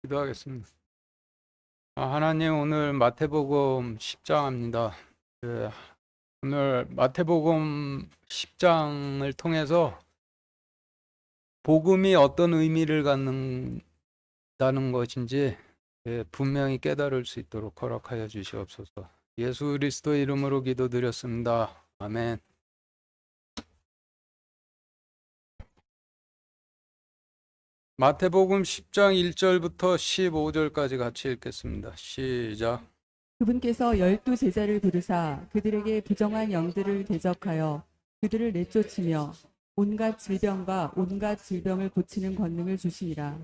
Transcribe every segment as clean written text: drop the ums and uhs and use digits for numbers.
기도하겠습니다. 하나님, 오늘 마태복음 10장입니다. 오늘 마태복음 10장을 통해서 복음이 어떤 의미를 갖는다는 것인지 분명히 깨달을 수 있도록 허락하여 주시옵소서. 예수 그리스도 이름으로 기도드렸습니다. 아멘. 마태복음 10장 1절부터 15절까지 같이 읽겠습니다. 시작. 그분께서 12제자를 부르사 그들에게 부정한 영들을 대적하여 그들을 내쫓으며 온갖 질병과 온갖 질병을 고치는 권능을 주시니라.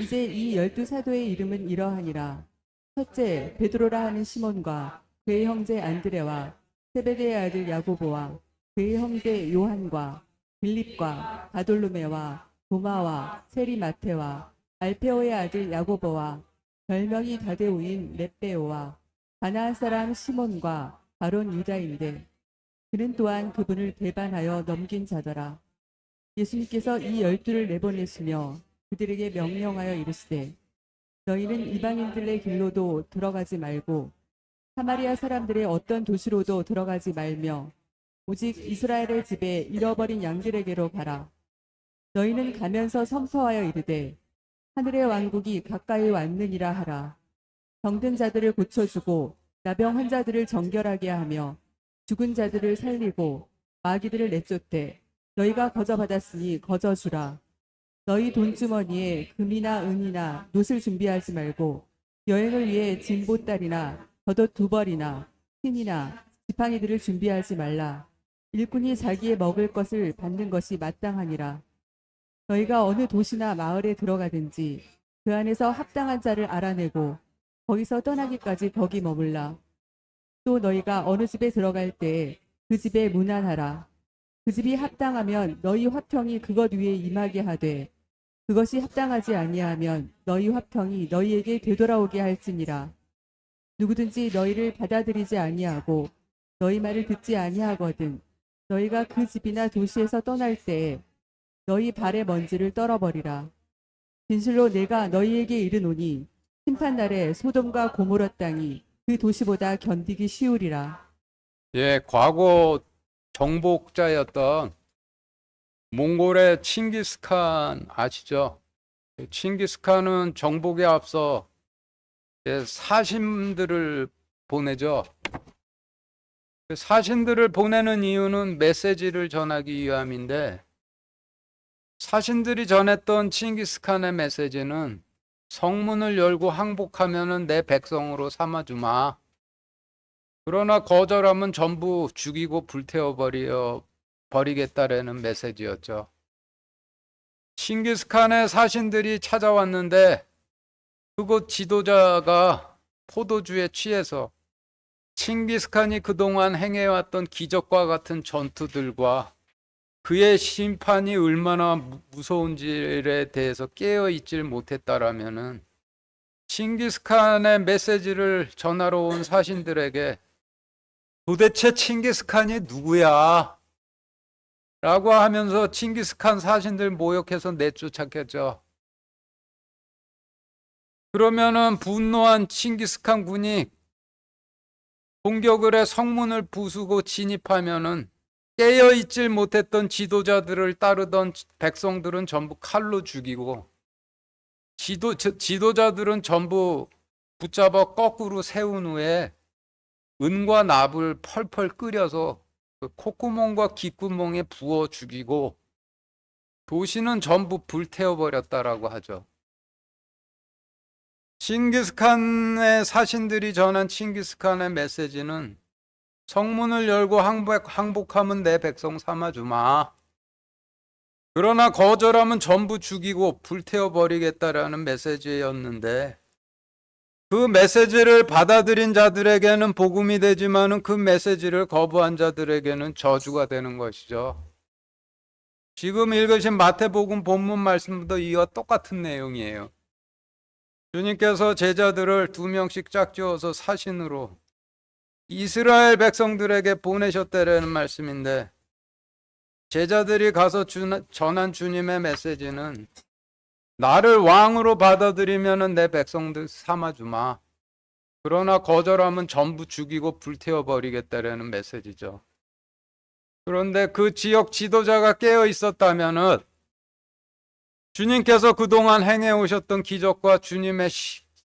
이제 이 12사도의 이름은 이러하니라. 첫째, 베드로라 하는 시몬과 그의 형제 안드레와 세베대의 아들 야고보와 그의 형제 요한과 빌립과 바돌로메와 도마와 세리 마테와 알페오의 아들 야고보와 별명이 다데우인 렛베오와 가나안 사람 시몬과 바론 유다인데 그는 또한 그분을 배반하여 넘긴 자더라. 예수님께서 이 12를 내보내시며 그들에게 명령하여 이르시되 너희는 이방인들의 길로도 들어가지 말고 사마리아 사람들의 어떤 도시로도 들어가지 말며 오직 이스라엘의 집에 잃어버린 양들에게로 가라. 너희는 가면서 선포하여 이르되 하늘의 왕국이 가까이 왔느니라 하라. 병든 자들을 고쳐주고 나병 환자들을 정결하게 하며 죽은 자들을 살리고 마귀들을 내쫓되 너희가 거저받았으니 거저주라. 너희 돈주머니에 금이나 은이나 놋을 준비하지 말고 여행을 위해 진보딸이나 겉옷 2벌이나 흰이나 지팡이들을 준비하지 말라. 일꾼이 자기의 먹을 것을 받는 것이 마땅하니라. 너희가 어느 도시나 마을에 들어가든지 그 안에서 합당한 자를 알아내고 거기서 떠나기까지 거기 머물라. 또 너희가 어느 집에 들어갈 때 그 집에 문안하라. 그 집이 합당하면 너희 화평이 그것 위에 임하게 하되 그것이 합당하지 아니하면 너희 화평이 너희에게 되돌아오게 할지니라. 누구든지 너희를 받아들이지 아니하고 너희 말을 듣지 아니하거든 너희가 그 집이나 도시에서 떠날 때에 너희 발의 먼지를 떨어버리라. 진실로 내가 너희에게 이르노니 심판날에 소돔과 고모라 땅이 그 도시보다 견디기 쉬우리라. 과거 정복자였던 몽골의 칭기스칸 아시죠? 칭기스칸은 정복에 앞서 사신들을 보내죠. 사신들을 보내는 이유는 메시지를 전하기 위함인데, 사신들이 전했던 칭기스칸의 메시지는 성문을 열고 항복하면은 내 백성으로 삼아주마. 그러나 거절하면 전부 죽이고 버리겠다라는 메시지였죠. 칭기스칸의 사신들이 찾아왔는데 그곳 지도자가 포도주에 취해서 칭기스칸이 그동안 행해왔던 기적과 같은 전투들과 그의 심판이 얼마나 무서운지에 대해서 깨어있질 못했다라면은 칭기스칸의 메시지를 전하러 온 사신들에게 도대체 칭기스칸이 누구야? 라고 하면서 칭기스칸 사신들 모욕해서 내쫓았겠죠. 그러면은 분노한 칭기스칸 군이 공격을 해 성문을 부수고 진입하면은 깨어있질 못했던 지도자들을 따르던 백성들은 전부 칼로 죽이고 지도자들은 전부 붙잡아 거꾸로 세운 후에 은과 납을 펄펄 끓여서 그 콧구멍과 귓구멍에 부어 죽이고 도시는 전부 불태워버렸다라고 하죠. 칭기스칸의 사신들이 전한 칭기스칸의 메시지는 성문을 열고 항복하면 내 백성 삼아주마. 그러나 거절하면 전부 죽이고 불태워버리겠다라는 메시지였는데, 그 메시지를 받아들인 자들에게는 복음이 되지만은 그 메시지를 거부한 자들에게는 저주가 되는 것이죠. 지금 읽으신 마태복음 본문 말씀도 이와 똑같은 내용이에요. 주님께서 제자들을 2명씩 짝지어서 사신으로 이스라엘 백성들에게 보내셨다라는 말씀인데, 제자들이 가서 전한 주님의 메시지는 나를 왕으로 받아들이면은 내 백성들 삼아주마. 그러나 거절하면 전부 죽이고 불태워 버리겠다라는 메시지죠. 그런데 그 지역 지도자가 깨어 있었다면은 주님께서 그동안 행해 오셨던 기적과 주님의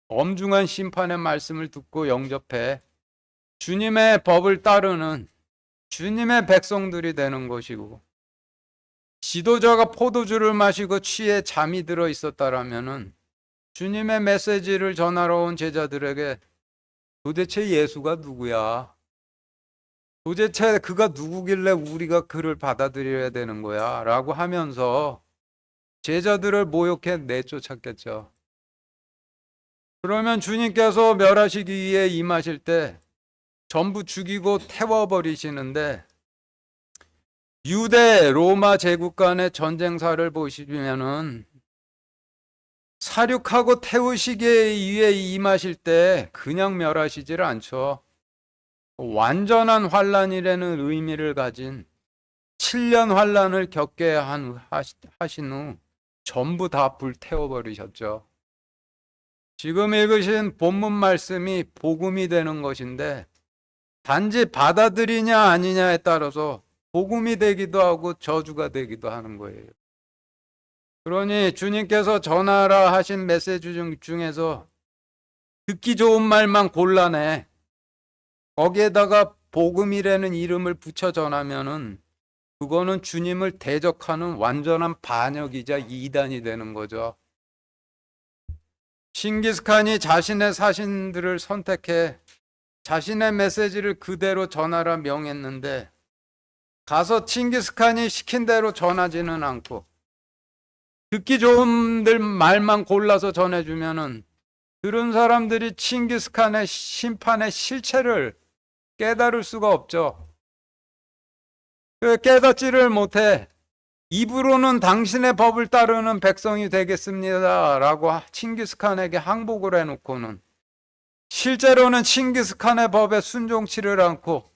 엄중한 심판의 말씀을 듣고 영접해 주님의 법을 따르는 주님의 백성들이 되는 것이고, 지도자가 포도주를 마시고 취해 잠이 들어 있었다라면은 주님의 메시지를 전하러 온 제자들에게 도대체 예수가 누구야? 도대체 그가 누구길래 우리가 그를 받아들여야 되는 거야? 라고 하면서 제자들을 모욕해 내쫓았겠죠. 그러면 주님께서 멸하시기 위해 임하실 때 전부 죽이고 태워버리시는데, 유대 로마 제국 간의 전쟁사를 보시면은 사륙하고 태우시기 위해 임하실 때 그냥 멸하시질 않죠. 완전한 환란이라는 의미를 가진 7년 환란을 겪게 하신 후 전부 다 불태워버리셨죠. 지금 읽으신 본문 말씀이 복음이 되는 것인데, 단지 받아들이냐 아니냐에 따라서 복음이 되기도 하고 저주가 되기도 하는 거예요. 그러니 주님께서 전하라 하신 메시지 중에서 듣기 좋은 말만 골라내 거기에다가 복음이라는 이름을 붙여 전하면은 그거는 주님을 대적하는 완전한 반역이자 이단이 되는 거죠. 칭기스칸이 자신의 사신들을 선택해 자신의 메시지를 그대로 전하라 명했는데, 가서 칭기스칸이 시킨 대로 전하지는 않고 듣기 좋은 말만 골라서 전해주면은 들은 사람들이 칭기스칸의 심판의 실체를 깨달을 수가 없죠. 깨닫지를 못해 입으로는 당신의 법을 따르는 백성이 되겠습니다 라고 칭기스칸에게 항복을 해놓고는 실제로는 칭기스칸의 법에 순종치를 않고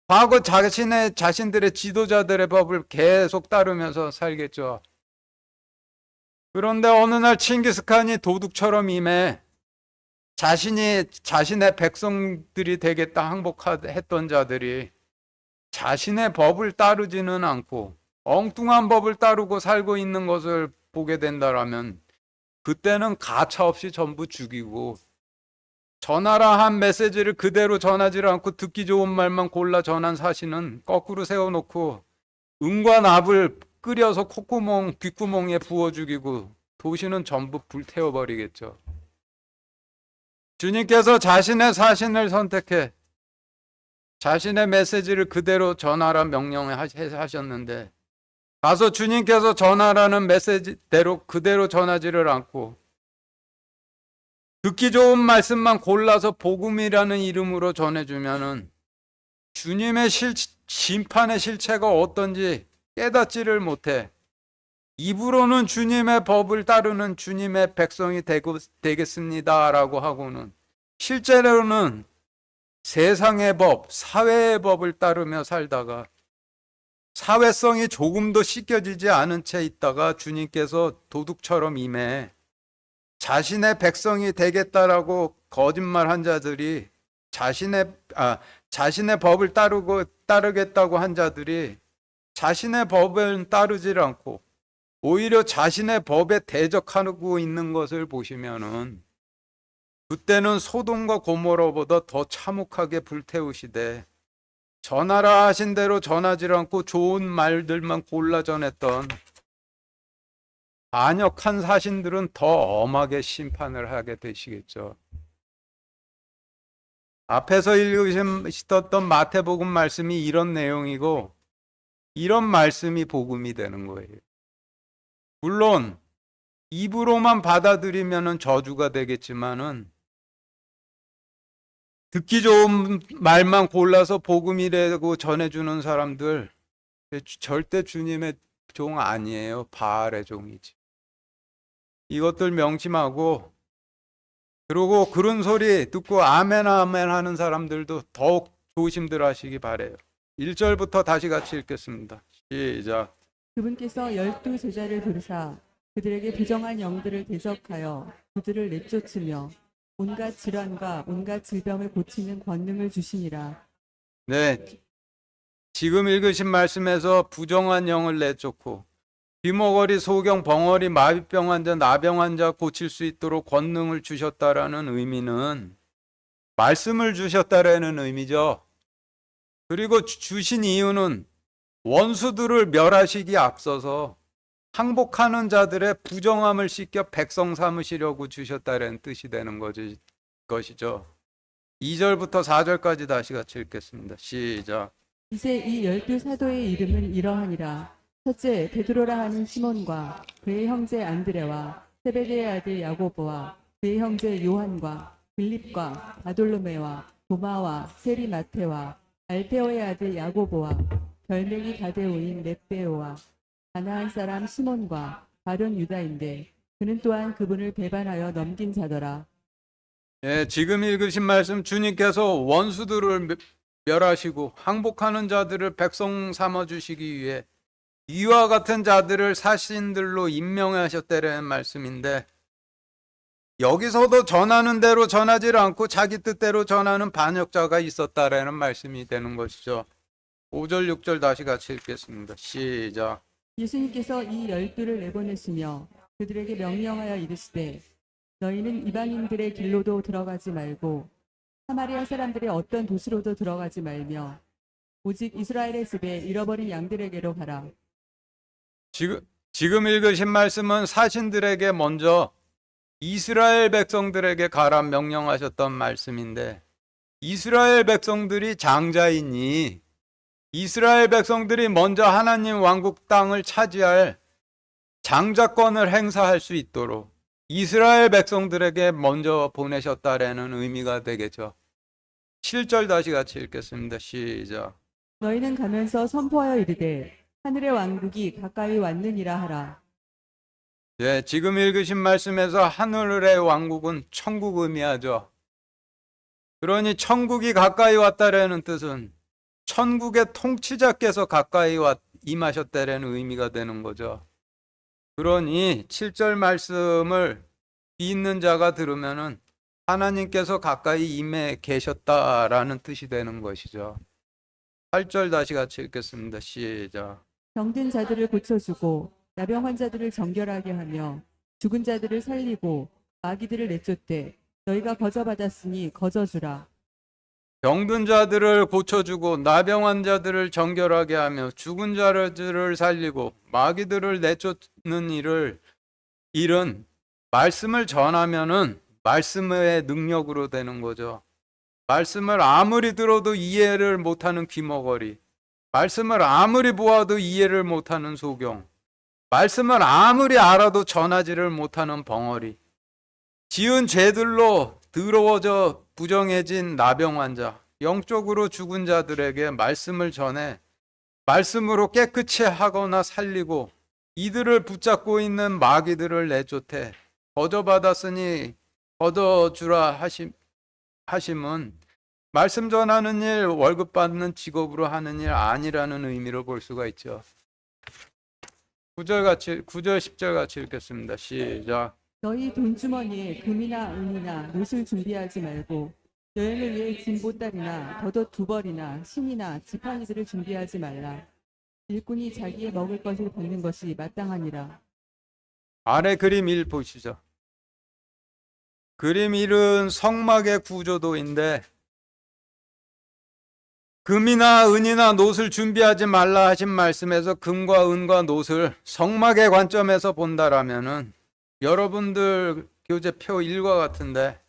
과거 자신들의 지도자들의 법을 계속 따르면서 살겠죠. 그런데 어느 날 칭기스칸이 도둑처럼 임해 자신의 백성들이 되겠다 항복했던 자들이 자신의 법을 따르지는 않고 엉뚱한 법을 따르고 살고 있는 것을 보게 된다라면, 그때는 가차없이 전부 죽이고, 전하라 한 메시지를 그대로 전하지 않고 듣기 좋은 말만 골라 전한 사신은 거꾸로 세워놓고 은과 납을 끓여서 콧구멍, 귓구멍에 부어 죽이고 도시는 전부 불태워버리겠죠. 주님께서 자신의 사신을 선택해 자신의 메시지를 그대로 전하라 명령하셨는데, 가서 주님께서 전하라는 메시지대로 그대로 전하지를 않고 듣기 좋은 말씀만 골라서 복음이라는 이름으로 전해주면은 주님의 심판의 실체가 어떤지 깨닫지를 못해 입으로는 주님의 법을 따르는 주님의 백성이 되겠습니다라고 하고는 실제로는 세상의 법, 사회의 법을 따르며 살다가 사회성이 조금도 씻겨지지 않은 채 있다가 주님께서 도둑처럼 임해 자신의 백성이 되겠다라고 거짓말한 자들이 자신의 법을 따르겠다고 한 자들이 자신의 법을 따르지 않고 오히려 자신의 법에 대적하고 있는 것을 보시면은, 그때는 소돔과 고모라보다 더 참혹하게 불태우시되 전하라 하신 대로 전하지 않고 좋은 말들만 골라 전했던 반역한 사신들은 더 엄하게 심판을 하게 되시겠죠. 앞에서 읽으셨던 마태복음 말씀이 이런 내용이고, 이런 말씀이 복음이 되는 거예요. 물론 입으로만 받아들이면 저주가 되겠지만은, 듣기 좋은 말만 골라서 복음이라고 전해주는 사람들 절대 주님의 종 아니에요. 바알의 종이지. 이것들 명심하고, 그리고 그런 소리 듣고 아멘 아멘 하는 사람들도 더욱 조심들 하시기 바래요. 1절부터 다시 같이 읽겠습니다. 시작. 그분께서 12 제자를 부르사 그들에게 부정한 영들을 대적하여 그들을 내쫓으며 온갖 질환과 온갖 질병을 고치는 권능을 주시니라. 네, 지금 읽으신 말씀에서 부정한 영을 내쫓고 귀머거리, 소경, 벙어리, 마비병 환자, 나병 환자 고칠 수 있도록 권능을 주셨다라는 의미는 말씀을 주셨다라는 의미죠. 그리고 주신 이유는 원수들을 멸하시기 앞서서 항복하는 자들의 부정함을 씻겨 백성 삼으시려고 주셨다는 뜻이 되는 것이죠. 2절부터 4절까지 다시 같이 읽겠습니다. 시작. 이제 이 12사도의 이름은 이러하니라. 첫째 베드로라 하는 시몬과 그의 형제 안드레와 세베대의 아들 야고보와 그의 형제 요한과 빌립과 바돌로메와 도마와 세리 마테와 알페오의 아들 야고보와 별명이 가데오인 렙베오와 가나안 사람 시몬과 바론 유다인데 그는 또한 그분을 배반하여 넘긴 자더라. 예, 지금 읽으신 말씀 주님께서 원수들을 멸하시고 항복하는 자들을 백성 삼아 주시기 위해 이와 같은 자들을 사신들로 임명하셨다는 말씀인데, 여기서도 전하는 대로 전하지 않고 자기 뜻대로 전하는 반역자가 있었다라는 말씀이 되는 것이죠. 5절 6절 다시 같이 읽겠습니다. 시작. 예수님께서 이 12를 내보내시며 그들에게 명령하여 이르시되 너희는 이방인들의 길로도 들어가지 말고 사마리아 사람들의 어떤 도시로도 들어가지 말며 오직 이스라엘의 집에 잃어버린 양들에게로 가라. 지금 읽으신 말씀은 사신들에게 먼저 이스라엘 백성들에게 가라 명령하셨던 말씀인데, 이스라엘 백성들이 장자이니 이스라엘 백성들이 먼저 하나님 왕국 땅을 차지할 장자권을 행사할 수 있도록 이스라엘 백성들에게 먼저 보내셨다라는 의미가 되겠죠. 7절 다시 같이 읽겠습니다. 시작. 너희는 가면서 선포하여 이르되 하늘의 왕국이 가까이 왔느니라 하라. 네, 지금 읽으신 말씀에서 하늘의 왕국은 천국 의미하죠. 그러니 천국이 가까이 왔다라는 뜻은 천국의 통치자께서 가까이 임하셨다라는 의미가 되는 거죠. 그러니 7절 말씀을 믿는 자가 들으면은 하나님께서 가까이 임해 계셨다라는 뜻이 되는 것이죠. 8절 다시 같이 읽겠습니다. 시작. 병든 자들을 고쳐주고 나병 환자들을 정결하게 하며 죽은 자들을 살리고 마귀들을 내쫓되 너희가 거저받았으니 거저주라. 병든 자들을 고쳐주고 나병 환자들을 정결하게 하며 죽은 자들을 살리고 마귀들을 내쫓는 일은 말씀을 전하면은 말씀의 능력으로 되는 거죠. 말씀을 아무리 들어도 이해를 못하는 귀머거리, 말씀을 아무리 보아도 이해를 못하는 소경, 말씀을 아무리 알아도 전하지를 못하는 벙어리, 지은 죄들로 더러워져 부정해진 나병 환자, 영적으로 죽은 자들에게 말씀을 전해 말씀으로 깨끗이 하거나 살리고 이들을 붙잡고 있는 마귀들을 내쫓해 거저받았으니 거저주라 하심은 말씀 전하는 일, 월급 받는 직업으로 하는 일 아니라는 의미로 볼 수가 있죠. 9절 10절 같이 읽겠습니다. 시작. 너희 돈주머니에 금이나 은이나 옷을 준비하지 말고 여행을 위해 진보딸이나 겉옷 2벌이나 신이나 지팡이들을 준비하지 말라. 일꾼이 자기의 먹을 것을 받는 것이 마땅하니라. 아래 그림 1 보시죠. 그림 1은 성막의 구조도인데, 금이나 은이나 놋을 준비하지 말라 하신 말씀에서 금과 은과 놋을 성막의 관점에서 본다라면은 여러분들 교재표 1과 같은데,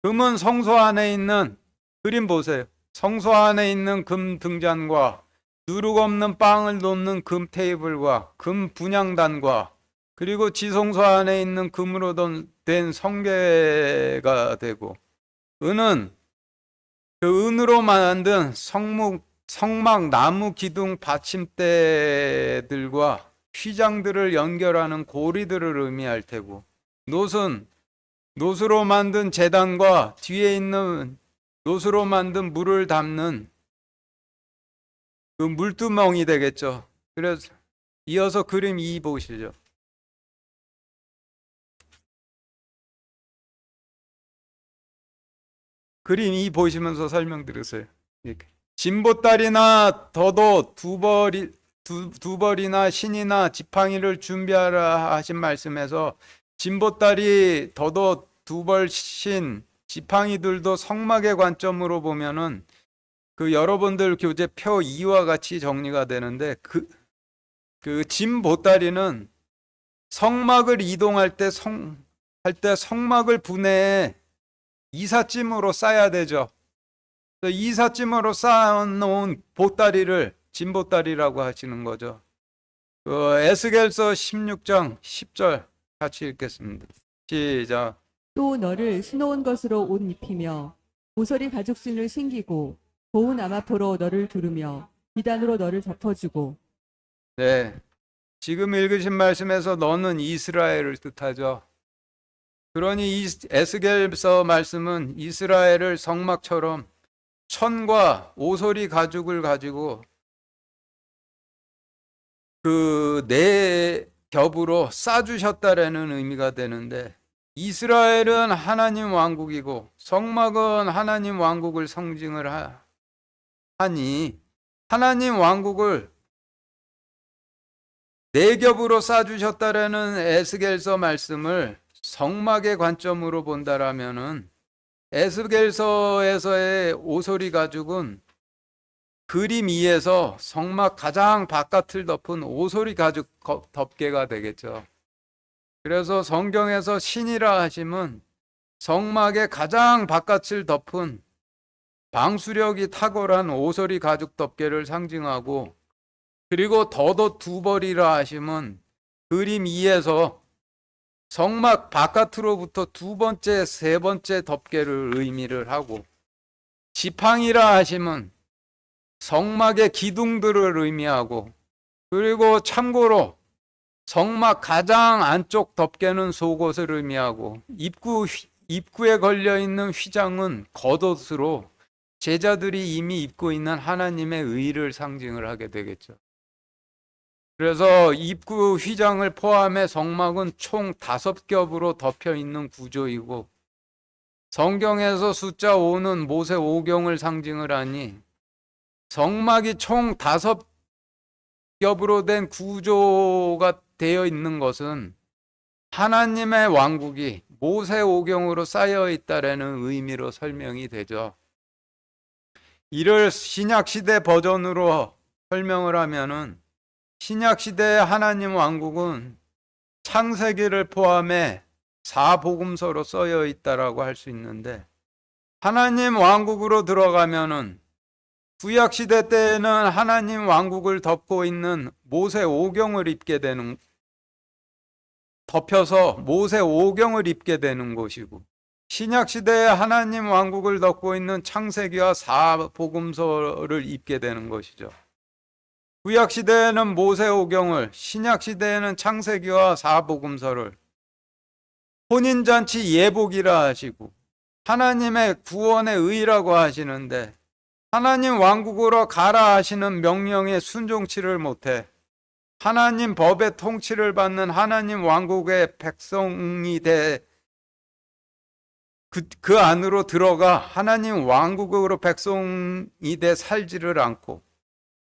금은 성소 안에 있는, 그림 보세요. 성소 안에 있는 금 등잔과 누룩 없는 빵을 놓는 금 테이블과 금 분향단과 그리고 지성소 안에 있는 금으로 된 성계가 되고, 은은 그 은으로 만든 성막 나무 기둥 받침대들과 휘장들을 연결하는 고리들을 의미할 테고, 놋은 놋으로 만든 제단과 뒤에 있는 놋으로 만든 물을 담는 그 물두멍이 되겠죠. 그래서 이어서 그림 2 보시죠. 그림 이 보시면서 설명 들으세요. 이렇게. 진보다리나 더도 두 벌이나 신이나 지팡이를 준비하라 하신 말씀에서 진보다리 더도 두 벌 신 지팡이들도 성막의 관점으로 보면은 그 여러분들 교재 표 2와 같이 정리가 되는데 그 진보다리는 성막을 이동할 때 성막을 분해해 이삿짐으로 싸야 되죠. 이삿짐으로 쌓아놓은 보따리를 진보다리라고 하시는 거죠. 에스겔서 16장 10절 같이 읽겠습니다. 시작. 또 너를 신어온 것으로 옷 입히며 모서리 가죽신을 신기고 고운 아마포로 너를 두르며 비단으로 너를 덮어주고. 네, 지금 읽으신 말씀에서 너는 이스라엘을 뜻하죠. 그러니 이 에스겔서 말씀은 이스라엘을 성막처럼 천과 오소리 가죽을 가지고 그 네 겹으로 싸주셨다라는 의미가 되는데, 이스라엘은 하나님 왕국이고 성막은 하나님 왕국을 상징을 하니 하나님 왕국을 네 겹으로 싸주셨다라는 에스겔서 말씀을 성막의 관점으로 본다라면은 에스겔서에서의 오소리 가죽은 그림 2에서 성막 가장 바깥을 덮은 오소리 가죽 덮개가 되겠죠. 그래서 성경에서 신이라 하심은 성막의 가장 바깥을 덮은 방수력이 탁월한 오소리 가죽 덮개를 상징하고, 그리고 더도 두 벌이라 하심은 그림 2에서 성막 바깥으로부터 두 번째, 세 번째 덮개를 의미를 하고, 지팡이라 하심은 성막의 기둥들을 의미하고, 그리고 참고로 성막 가장 안쪽 덮개는 속옷을 의미하고, 입구에 걸려있는 휘장은 겉옷으로 제자들이 이미 입고 있는 하나님의 의를 상징을 하게 되겠죠. 그래서 입구 휘장을 포함해 성막은 총 5겹으로 덮여 있는 구조이고, 성경에서 숫자 5는 모세 오경을 상징을 하니 성막이 총 5겹으로 된 구조가 되어 있는 것은 하나님의 왕국이 모세 오경으로 쌓여 있다라는 의미로 설명이 되죠. 이를 신약시대 버전으로 설명을 하면은, 신약시대의 하나님 왕국은 창세기를 포함해 4복음서로 써여 있다라고 할 수 있는데, 하나님 왕국으로 들어가면은 구약시대 때에는 하나님 왕국을 덮고 있는 모세 오경을 덮여서 모세 오경을 입게 되는 것이고, 신약시대에 하나님 왕국을 덮고 있는 창세기와 4복음서를 입게 되는 것이죠. 구약시대에는 모세 오경을, 신약시대에는 창세기와 4복음서를 혼인잔치 예복이라 하시고 하나님의 구원의 의라고 하시는데, 하나님 왕국으로 가라 하시는 명령에 순종치를 못해 하나님 법의 통치를 받는 하나님 왕국의 백성이 그 안으로 들어가 하나님 왕국으로 백성이 돼 살지를 않고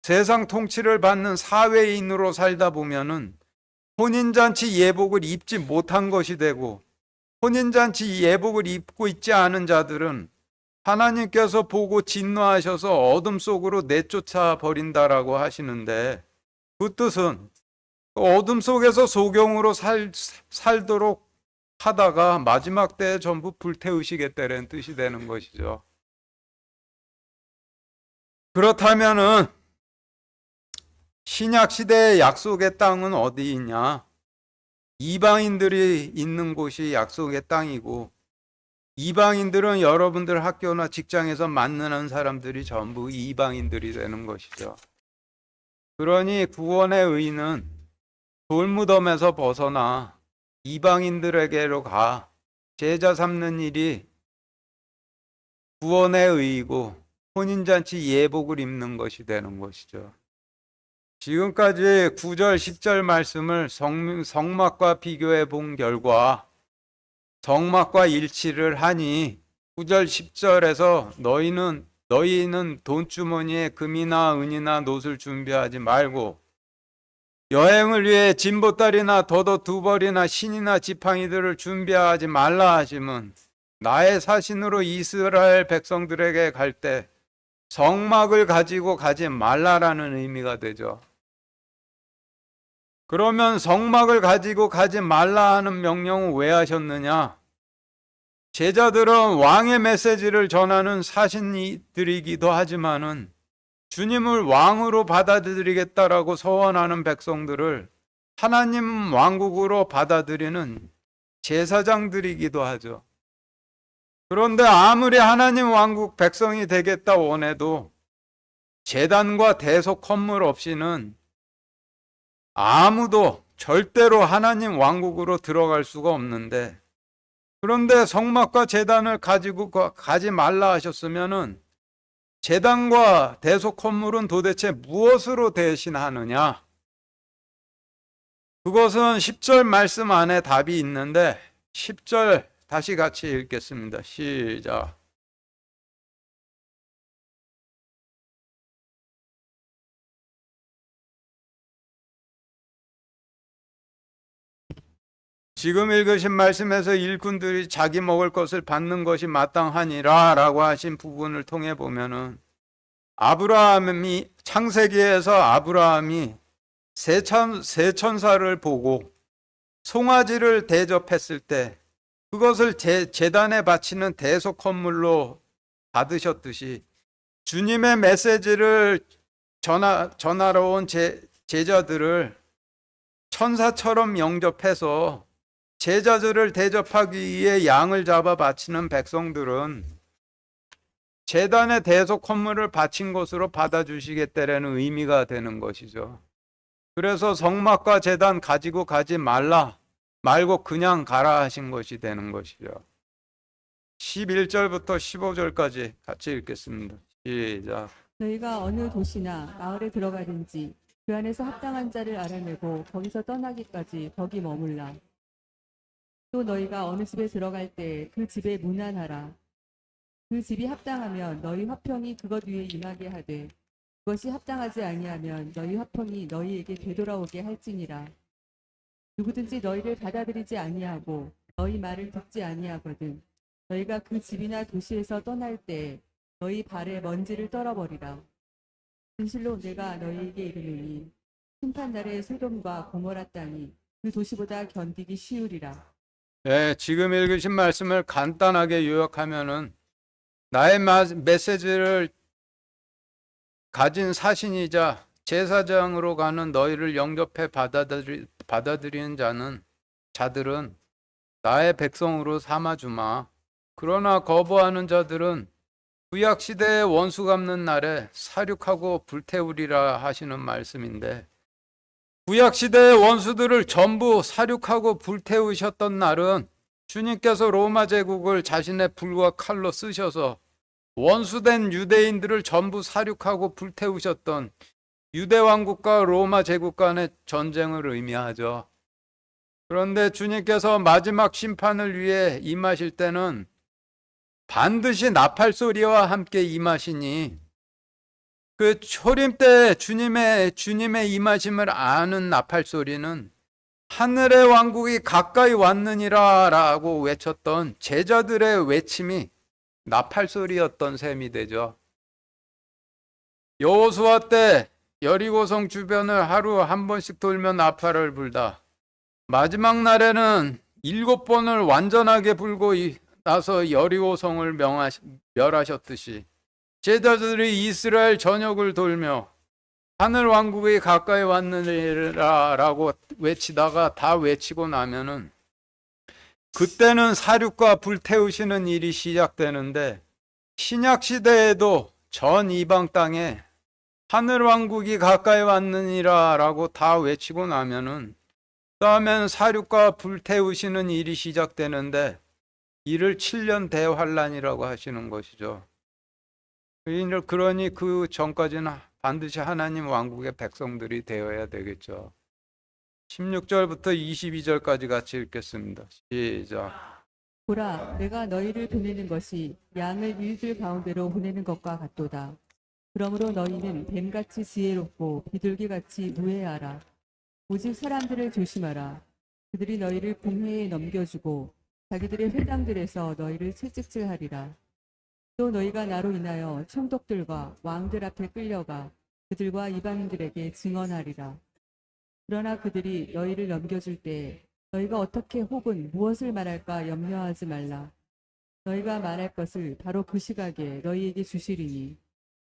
세상 통치를 받는 사회인으로 살다 보면은 혼인잔치 예복을 입지 못한 것이 되고, 혼인잔치 예복을 입고 있지 않은 자들은 하나님께서 보고 진노하셔서 어둠 속으로 내쫓아 버린다라고 하시는데, 그 뜻은 어둠 속에서 소경으로 살도록 하다가 마지막 때에 전부 불태우시겠다는 뜻이 되는 것이죠. 그렇다면은 신약시대의 약속의 땅은 어디 있냐? 이방인들이 있는 곳이 약속의 땅이고, 이방인들은 여러분들 학교나 직장에서 만나는 사람들이 전부 이방인들이 되는 것이죠. 그러니 구원의 의는 돌무덤에서 벗어나 이방인들에게로 가 제자 삼는 일이 구원의 의이고 혼인잔치 예복을 입는 것이 되는 것이죠. 지금까지 9절 10절 말씀을 성막과 비교해 본 결과 성막과 일치를 하니 9절 10절에서 너희는 돈주머니에 금이나 은이나 놋을 준비하지 말고 여행을 위해 진보다리나 덧옷 두 벌이나 신이나 지팡이들을 준비하지 말라 하심은 나의 사신으로 이스라엘 백성들에게 갈 때 성막을 가지고 가지 말라라는 의미가 되죠. 그러면 성막을 가지고 가지 말라 하는 명령은 왜 하셨느냐? 제자들은 왕의 메시지를 전하는 사신들이기도 하지만은 주님을 왕으로 받아들이겠다라고 서원하는 백성들을 하나님 왕국으로 받아들이는 제사장들이기도 하죠. 그런데 아무리 하나님 왕국 백성이 되겠다 원해도 제단과 대속 건물 없이는 아무도 절대로 하나님 왕국으로 들어갈 수가 없는데, 그런데 성막과 제단을 가지고 가지 말라 하셨으면은 제단과 대속 건물은 도대체 무엇으로 대신하느냐? 그것은 10절 말씀 안에 답이 있는데 10절 다시 같이 읽겠습니다. 시작. 지금 읽으신 말씀에서 일꾼들이 자기 먹을 것을 받는 것이 마땅하니라 라고 하신 부분을 통해 보면은 아브라함이 창세기에서 아브라함이 세 천사를 보고 송아지를 대접했을 때 그것을 제단에 바치는 대속 건물로 받으셨듯이 주님의 메시지를 전하러 온 제자들을 천사처럼 영접해서 제자들을 대접하기 위해 양을 잡아 바치는 백성들은 제단의 대속 헌물을 바친 것으로 받아주시겠다라는 의미가 되는 것이죠. 그래서 성막과 제단 가지고 가지 말고 그냥 가라 하신 것이 되는 것이죠. 11절부터 15절까지 같이 읽겠습니다. 시작. 너희가 어느 도시나 마을에 들어가든지 그 안에서 합당한 자를 알아내고 거기서 떠나기까지 거기 머물라. 또 너희가 어느 집에 들어갈 때 그 집에 문안하라. 그 집이 합당하면 너희 화평이 그것 위에 임하게 하되 그것이 합당하지 아니하면 너희 화평이 너희에게 되돌아오게 할지니라. 누구든지 너희를 받아들이지 아니하고 너희 말을 듣지 아니하거든 너희가 그 집이나 도시에서 떠날 때 너희 발에 먼지를 떨어버리라. 진실로 내가 너희에게 이르노니 심판날에 소돔과 고모라 땅이 그 도시보다 견디기 쉬우리라. 네, 지금 읽으신 말씀을 간단하게 요약하면은 나의 메시지를 가진 사신이자 제사장으로 가는 너희를 영접해 받아들이는 자들은 나의 백성으로 삼아주마. 그러나 거부하는 자들은 구약시대의 원수 갚는 날에 사륙하고 불태우리라 하시는 말씀인데, 구약시대의 원수들을 전부 사륙하고 불태우셨던 날은 주님께서 로마 제국을 자신의 불과 칼로 쓰셔서 원수된 유대인들을 전부 사륙하고 불태우셨던 유대 왕국과 로마 제국 간의 전쟁을 의미하죠. 그런데 주님께서 마지막 심판을 위해 임하실 때는 반드시 나팔 소리와 함께 임하시니 그 초림 때 주님의 임하심을 아는 나팔 소리는 하늘의 왕국이 가까이 왔느니라 라고 외쳤던 제자들의 외침이 나팔 소리였던 셈이 되죠. 여호수아 때 여리고성 주변을 하루 한 번씩 돌며 나팔을 불다 마지막 날에는 7번을 완전하게 불고 나서 여리고성을 멸하셨듯이 제자들이 이스라엘 전역을 돌며 하늘 왕국이 가까이 왔느니라 라고 외치다가 다 외치고 나면은 그때는 사륙과 불태우시는 일이 시작되는데, 신약 시대에도 전 이방 땅에 하늘 왕국이 가까이 왔느니라 라고 다 외치고 나면은 다음엔 사륙과 불태우시는 일이 시작되는데 이를 7년 대환란이라고 하시는 것이죠. 그러니 그 전까지는 반드시 하나님 왕국의 백성들이 되어야 되겠죠. 16절부터 22절까지 같이 읽겠습니다. 시작. 보라, 내가 너희를 보내는 것이 양을 일들 가운데로 보내는 것과 같도다. 그러므로 너희는 뱀같이 지혜롭고 비둘기같이 무해하라. 오직 사람들을 조심하라. 그들이 너희를 공회에 넘겨주고 자기들의 회당들에서 너희를 채찍질하리라. 또 너희가 나로 인하여 총독들과 왕들 앞에 끌려가 그들과 이방인들에게 증언하리라. 그러나 그들이 너희를 넘겨줄 때 너희가 어떻게 혹은 무엇을 말할까 염려하지 말라. 너희가 말할 것을 바로 그 시각에 너희에게 주시리니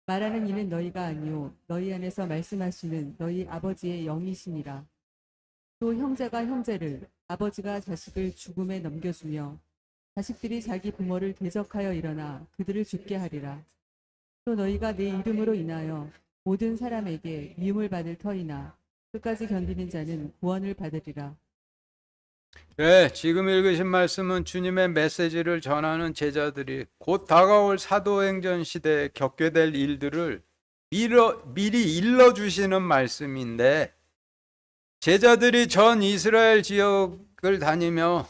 말하는 이는 너희가 아니요 너희 안에서 말씀하시는 너희 아버지의 영이시니라. 또 형제가 형제를 아버지가 자식을 죽음에 넘겨주며 자식들이 자기 부모를 대적하여 일어나 그들을 죽게 하리라. 또 너희가 내 이름으로 인하여 모든 사람에게 미움을 받을 터이나 끝까지 견디는 자는 구원을 받으리라. 네, 지금 읽으신 말씀은 주님의 메시지를 전하는 제자들이 곧 다가올 사도행전 시대에 겪게 될 일들을 미리 일러주시는 말씀인데, 제자들이 전 이스라엘 지역을 다니며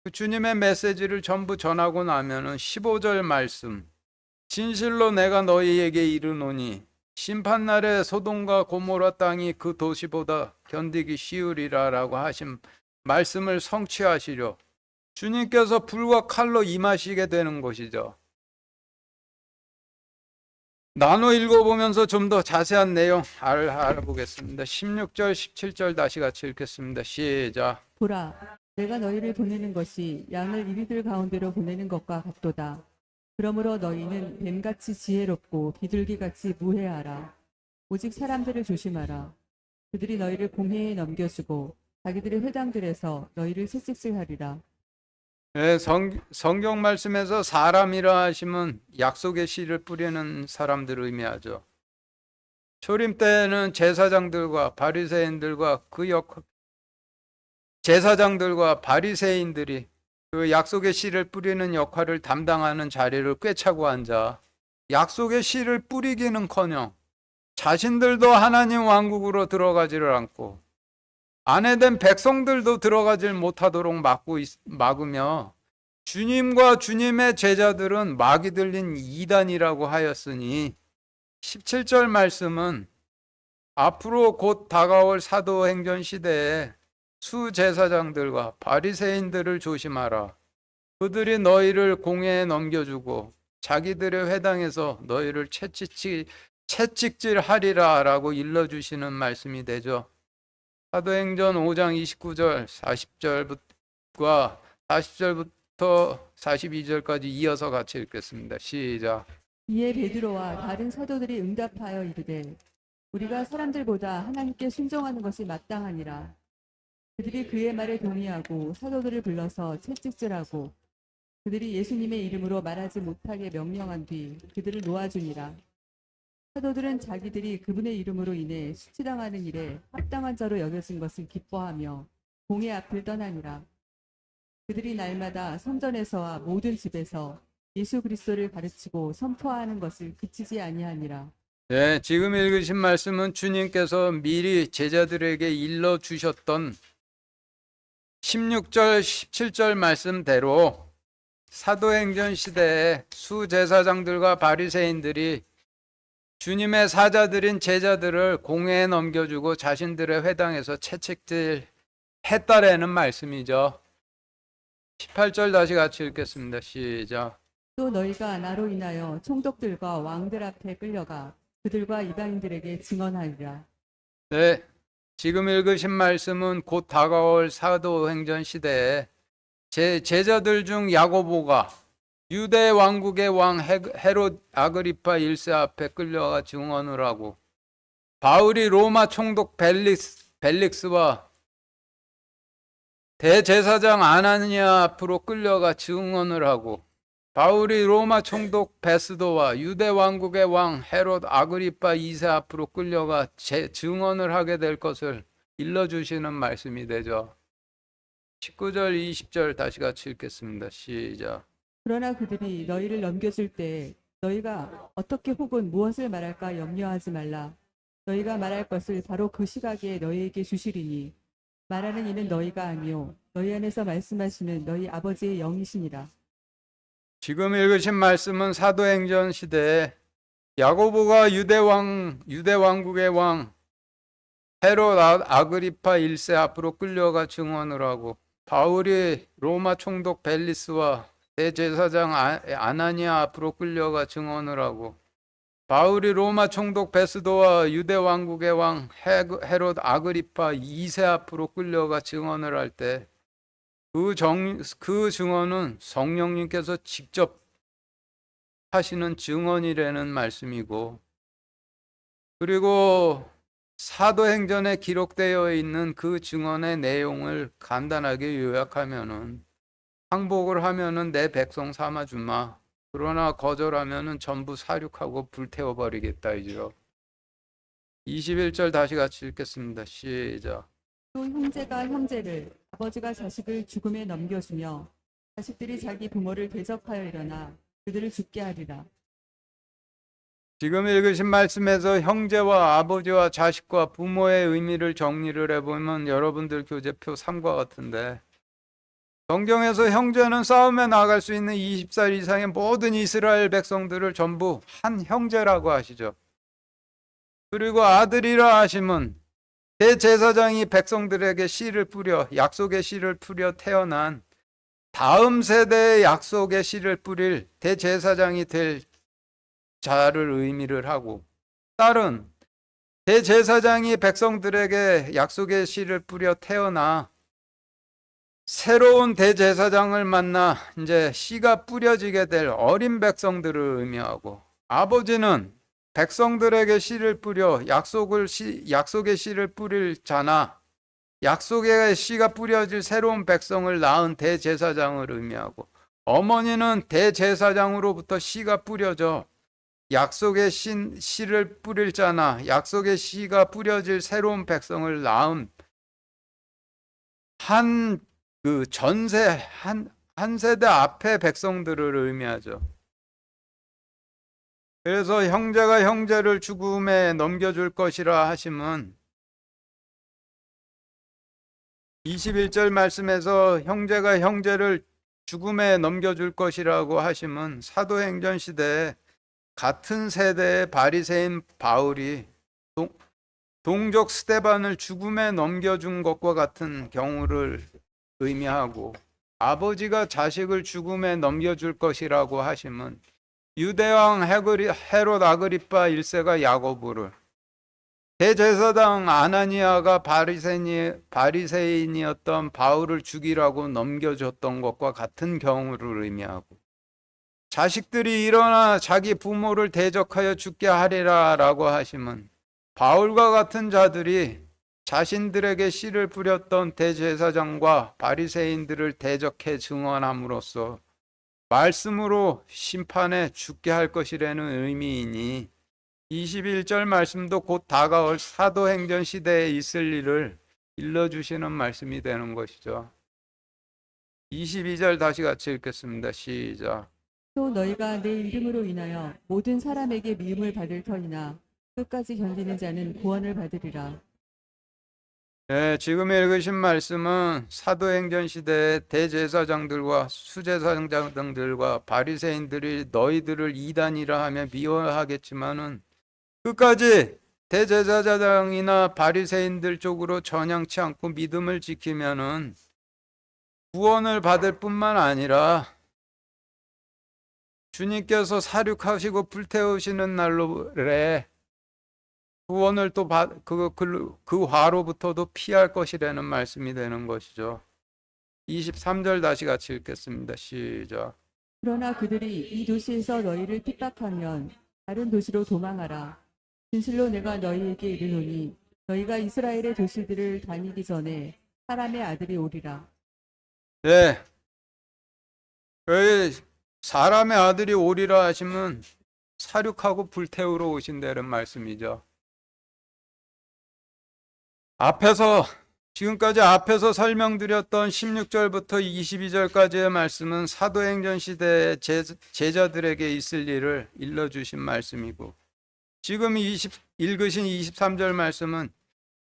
그 주님의 메시지를 전부 전하고 나면은 15절 말씀, 진실로 내가 너희에게 이르노니 심판날에 소돔과 고모라 땅이 그 도시보다 견디기 쉬우리라라고 하신 말씀을 성취하시려 주님께서 불과 칼로 임하시게 되는 것이죠. 나눠 읽어보면서 좀 더 자세한 내용 알아보겠습니다. 16절, 17절 다시 같이 읽겠습니다. 시작. 보라, 내가 너희를 보내는 것이 양을 이리들 가운데로 보내는 것과 같도다. 그러므로 너희는 뱀같이 지혜롭고 비둘기같이 무해하라. 오직 사람들을 조심하라. 그들이 너희를 공회에 넘겨주고 자기들의 회당들에서 너희를 채찍질하리라. 네, 성경 말씀에서 사람이라 하시면 약속의 씨를 뿌리는 사람들을 의미하죠. 초림 때는 제사장들과 바리새인들과 제사장들과 바리새인들이 그 약속의 씨를 뿌리는 역할을 담당하는 자리를 꿰차고 앉아 약속의 씨를 뿌리기는커녕 자신들도 하나님 왕국으로 들어가지를 않고 아내된 백성들도 들어가질 못하도록 막으며 주님과 주님의 제자들은 막이 들린 이단이라고 하였으니 17절 말씀은 앞으로 곧 다가올 사도행전 시대에 수제사장들과 바리새인들을 조심하라. 그들이 너희를 공회에 넘겨주고 자기들의 회당에서 너희를 채찍질하리라 라고 일러주시는 말씀이 되죠. 사도행전 5장 29절 40절과 40절부터 42절까지 이어서 같이 읽겠습니다. 시작. 이에 베드로와 다른 사도들이 응답하여 이르되 우리가 사람들보다 하나님께 순종하는 것이 마땅하니라. 그들이 그의 말에 동의하고 사도들을 불러서 채찍질하고 그들이 예수님의 이름으로 말하지 못하게 명령한 뒤 그들을 놓아주니라. 사도들은 자기들이 그분의 이름으로 인해 수치당하는 일에 합당한 자로 여겨진 것을 기뻐하며 공회 앞을 떠나니라. 그들이 날마다 성전에서와 모든 집에서 예수 그리스도를 가르치고 선포하는 것을 그치지 아니하니라. 네, 지금 읽으신 말씀은 주님께서 미리 제자들에게 일러주셨던 16절, 17절 말씀대로 사도행전 시대에 수제사장들과 바리새인들이 주님의 사자들인 제자들을 공회에 넘겨주고 자신들의 회당에서 채찍질 했다라는 말씀이죠. 18절 다시 같이 읽겠습니다. 시작. 또 너희가 나로 인하여 총독들과 왕들 앞에 끌려가 그들과 이방인들에게 증언하리라. 네, 지금 읽으신 말씀은 곧 다가올 사도행전 시대에 제자들 중 야고보가 유대 왕국의 왕 헤롯 아그리파 1세 앞에 끌려가 증언을 하고 바울이 로마 총독 벨릭스와 대제사장 아나니아 앞으로 끌려가 증언을 하고 바울이 로마 총독 베스도와 유대 왕국의 왕 헤롯 아그리파 2세 앞으로 끌려가 증언을 하게 될 것을 일러주시는 말씀이 되죠. 19절 20절 다시 같이 읽겠습니다. 시작. 그러나 그들이 너희를 넘겨줄 때 너희가 어떻게 혹은 무엇을 말할까 염려하지 말라. 너희가 말할 것을 바로 그 시각에 너희에게 주시리니 말하는 이는 너희가 아니요 너희 안에서 말씀하시는 너희 아버지의 영이시니라. 지금 읽으신 말씀은 사도행전 시대에 야고보가 유대 왕국의 왕 헤롯 아그리파 1세 앞으로 끌려가 증언을 하고, 바울이 로마 총독 벨리스와 대제사장 아나니아 앞으로 끌려가 증언을 하고, 바울이 로마 총독 베스도와 유대 왕국의 왕 헤롯 아그리파 2세 앞으로 끌려가 증언을 할 때 그 증언은 성령님께서 직접 하시는 증언이라는 말씀이고, 그리고 사도행전에 기록되어 있는 그 증언의 내용을 간단하게 요약하면은, 항복을 하면은 내 백성 삼아 주마, 그러나 거절하면은 전부 사륙하고 불태워 버리겠다 이죠. 21절 다시 같이 읽겠습니다. 시작. 또 형제가 형제를 아버지가 자식을 죽음에 넘겨주며 자식들이 자기 부모를 대적하여 일어나 그들을 죽게 하리라. 지금 읽으신 말씀에서 형제와 아버지와 자식과 부모의 의미를 정리를 해보면 여러분들 교재표 3과 같은데, 성경에서 형제는 싸움에 나갈 수 있는 20살 이상의 모든 이스라엘 백성들을 전부 한 형제라고 하시죠. 그리고 아들이라 하심은 대제사장이 백성들에게 씨를 뿌려, 약속의 씨를 뿌려 태어난 다음 세대의 약속의 씨를 뿌릴 대제사장이 될 자를 의미를 하고, 딸은 대제사장이 백성들에게 약속의 씨를 뿌려 태어나 새로운 대제사장을 만나 이제 씨가 뿌려지게 될 어린 백성들을 의미하고, 아버지는 백성들에게 씨를 뿌려 약속의 씨를 뿌릴 자나 약속의 씨가 뿌려질 새로운 백성을 낳은 대제사장을 의미하고, 어머니는 대제사장으로부터 씨가 뿌려져 약속의 씨를 뿌릴 자나 약속의 씨가 뿌려질 새로운 백성을 낳은 한 세대 앞의 백성들을 의미하죠. 그래서 형제가 형제를 죽음에 넘겨줄 것이라 하심은 21절 말씀에서 형제가 형제를 죽음에 넘겨줄 것이라고 하심은 사도행전 시대에 같은 세대의 바리새인 바울이 동족 스데반을 죽음에 넘겨준 것과 같은 경우를 의미하고, 아버지가 자식을 죽음에 넘겨줄 것이라고 하심은 유대왕 헤롯 아그리파 1세가 야고보를, 대제사장 아나니아가 바리새인이었던 바울을 죽이라고 넘겨줬던 것과 같은 경우를 의미하고, 자식들이 일어나 자기 부모를 대적하여 죽게 하리라 라고 하심은 바울과 같은 자들이 자신들에게 씨를 뿌렸던 대제사장과 바리새인들을 대적해 증언함으로써 말씀으로 심판에 죽게 할 것이라는 의미이니, 21절 말씀도 곧 다가올 사도행전 시대에 있을 일을 일러주시는 말씀이 되는 것이죠. 22절 다시 같이 읽겠습니다. 시작. 또 너희가 내 이름으로 인하여 모든 사람에게 미움을 받을 터이나 끝까지 견디는 자는 구원을 받으리라. 네, 지금 읽으신 말씀은 사도행전 시대의 대제사장들과 수제사장들과 바리새인들이 너희들을 이단이라 하며 미워하겠지만은 끝까지 대제사장이나 바리새인들 쪽으로 전향치 않고 믿음을 지키면은 구원을 받을 뿐만 아니라 주님께서 사륙하시고 불태우시는 날로래 구원을 또 그 화로부터도 피할 것이라는 말씀이 되는 것이죠. 23절 다시 같이 읽겠습니다. 시작. 그러나 그들이 이 도시에서 너희를 핍박하면 다른 도시로 도망하라. 진실로 내가 너희에게 이르노니 너희가 이스라엘의 도시들을 다니기 전에 사람의 아들이 오리라. 네, 사람의 아들이 오리라 하시면 사륙하고 불태우러 오신다는 말씀이죠. 지금까지 앞에서 설명드렸던 16절부터 22절까지의 말씀은 사도행전 시대의 제자들에게 있을 일을 일러주신 말씀이고, 지금 읽으신 23절 말씀은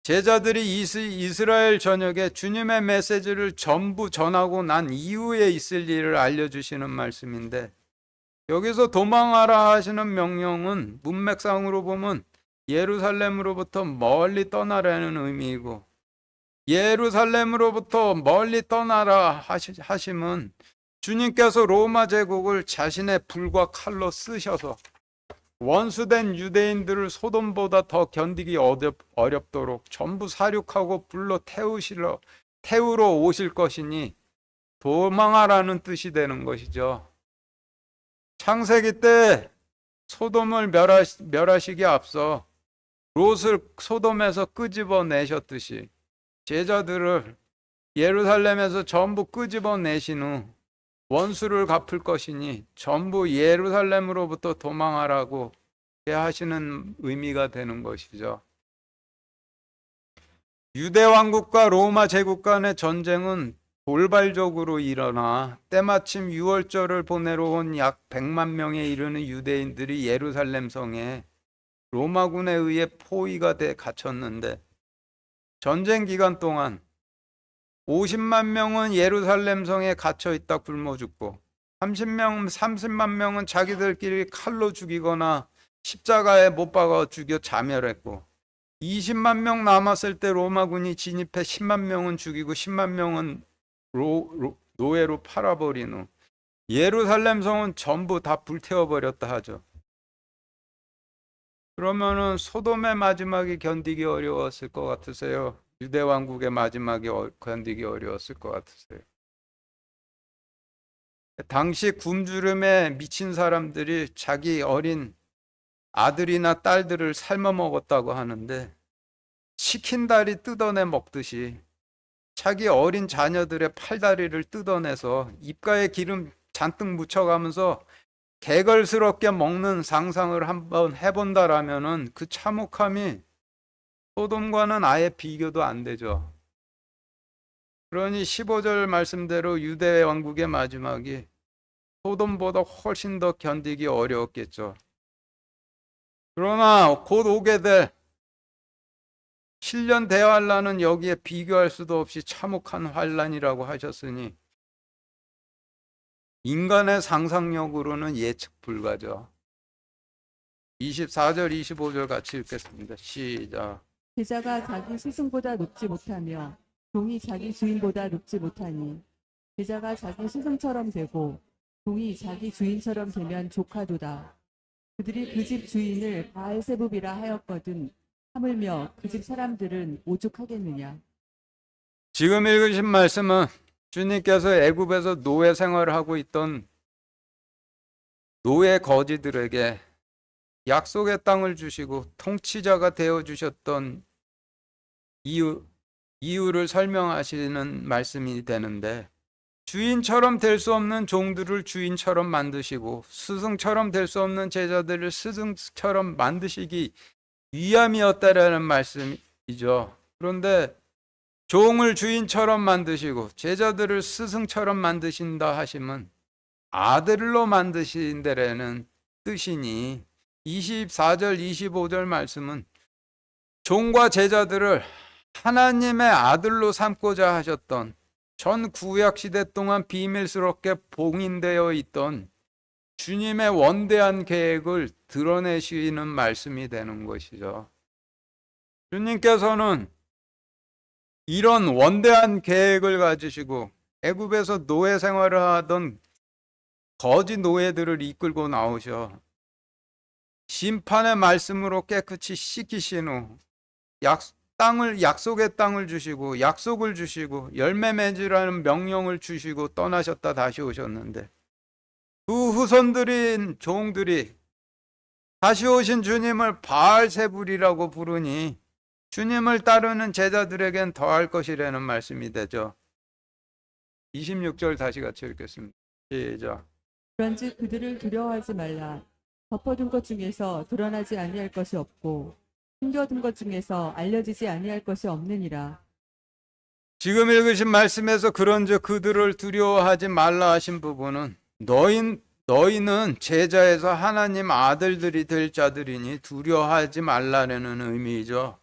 제자들이 이스라엘 전역에 주님의 메시지를 전부 전하고 난 이후에 있을 일을 알려주시는 말씀인데, 여기서 도망하라 하시는 명령은 문맥상으로 보면 예루살렘으로부터 멀리 떠나라는 의미이고, 예루살렘으로부터 멀리 떠나라 하심은 주님께서 로마 제국을 자신의 불과 칼로 쓰셔서 원수된 유대인들을 소돔보다 더 견디기 어렵도록 전부 사륙하고 불로 태우러 오실 것이니 도망하라는 뜻이 되는 것이죠. 창세기 때 소돔을 멸하시기에 앞서 롯을 소돔에서 끄집어내셨듯이 제자들을 예루살렘에서 전부 끄집어내신 후 원수를 갚을 것이니 전부 예루살렘으로부터 도망하라고 하시는 의미가 되는 것이죠. 유대 왕국과 로마 제국 간의 전쟁은 돌발적으로 일어나 때마침 유월절을 보내러 온 약 100만 명에 이르는 유대인들이 예루살렘 성에 로마군에 의해 포위가 돼 갇혔는데, 전쟁 기간 동안 50만 명은 예루살렘 성에 갇혀 있다 굶어 죽고 30만 명은 자기들끼리 칼로 죽이거나 십자가에 못 박아 죽여 자멸했고, 20만 명 남았을 때 로마군이 진입해 10만 명은 죽이고 10만 명은 노예로 팔아버린 후 예루살렘 성은 전부 다 불태워버렸다 하죠. 그러면은 소돔의 마지막이 견디기 어려웠을 것 같으세요? 유대 왕국의 마지막이 견디기 어려웠을 것 같으세요? 당시 굶주림에 미친 사람들이 자기 어린 아들이나 딸들을 삶아 먹었다고 하는데, 치킨 다리 뜯어내 먹듯이 자기 어린 자녀들의 팔다리를 뜯어내서 입가에 기름 잔뜩 묻혀가면서 개걸스럽게 먹는 상상을 한번 해본다라면은 그 참혹함이 소돔과는 아예 비교도 안 되죠. 그러니 15절 말씀대로 유대 왕국의 마지막이 소돔보다 훨씬 더 견디기 어려웠겠죠. 그러나 곧 오게 될 실년 대환란은 여기에 비교할 수도 없이 참혹한 환란이라고 하셨으니 인간의 상상력으로는 예측 불가죠. 24절 25절 같이 읽겠습니다. 시작. 제자가 자기 스승보다 높지 못하며 종이 자기 주인보다 높지 못하니 제자가 자기 스승처럼 되고 종이 자기 주인처럼 되면 족하도다. 그들이 그 집 주인을 바알세붑이라 하였거든 하물며 그 집 사람들은 오죽하겠느냐. 지금 읽으신 말씀은 주님께서 애굽에서 노예 생활을 하고 있던 노예 거지들에게 약속의 땅을 주시고 통치자가 되어 주셨던 이유를 설명하시는 말씀이 되는데, 주인처럼 될 수 없는 종들을 주인처럼 만드시고 스승처럼 될 수 없는 제자들을 스승처럼 만드시기 위함이었다라는 말씀이죠. 그런데 종을 주인처럼 만드시고 제자들을 스승처럼 만드신다 하시면 아들로 만드신다라는 뜻이니, 24절 25절 말씀은 종과 제자들을 하나님의 아들로 삼고자 하셨던, 전 구약 시대 동안 비밀스럽게 봉인되어 있던 주님의 원대한 계획을 드러내시는 말씀이 되는 것이죠. 주님께서는 이런 원대한 계획을 가지시고 애굽에서 노예 생활을 하던 거지 노예들을 이끌고 나오셔 심판의 말씀으로 깨끗이 씻기신 후 약속의 땅을 주시고 약속을 주시고 열매 맺으라는 명령을 주시고 떠나셨다 다시 오셨는데, 그 후손들인 종들이 다시 오신 주님을 바알세불이라고 부르니 주님을 따르는 제자들에겐 더할 것이라는 말씀이 되죠. 26절 다시 같이 읽겠습니다. 시작. 그런즉 그들을 두려워하지 말라. 덮어둔 것 중에서 드러나지 아니할 것이 없고 숨겨둔 것 중에서 알려지지 아니할 것이 없느니라. 지금 읽으신 말씀에서 그런즉 그들을 두려워하지 말라 하신 부분은 너희는 제자에서 하나님 아들들이 될 자들이니 두려워하지 말라는 의미죠.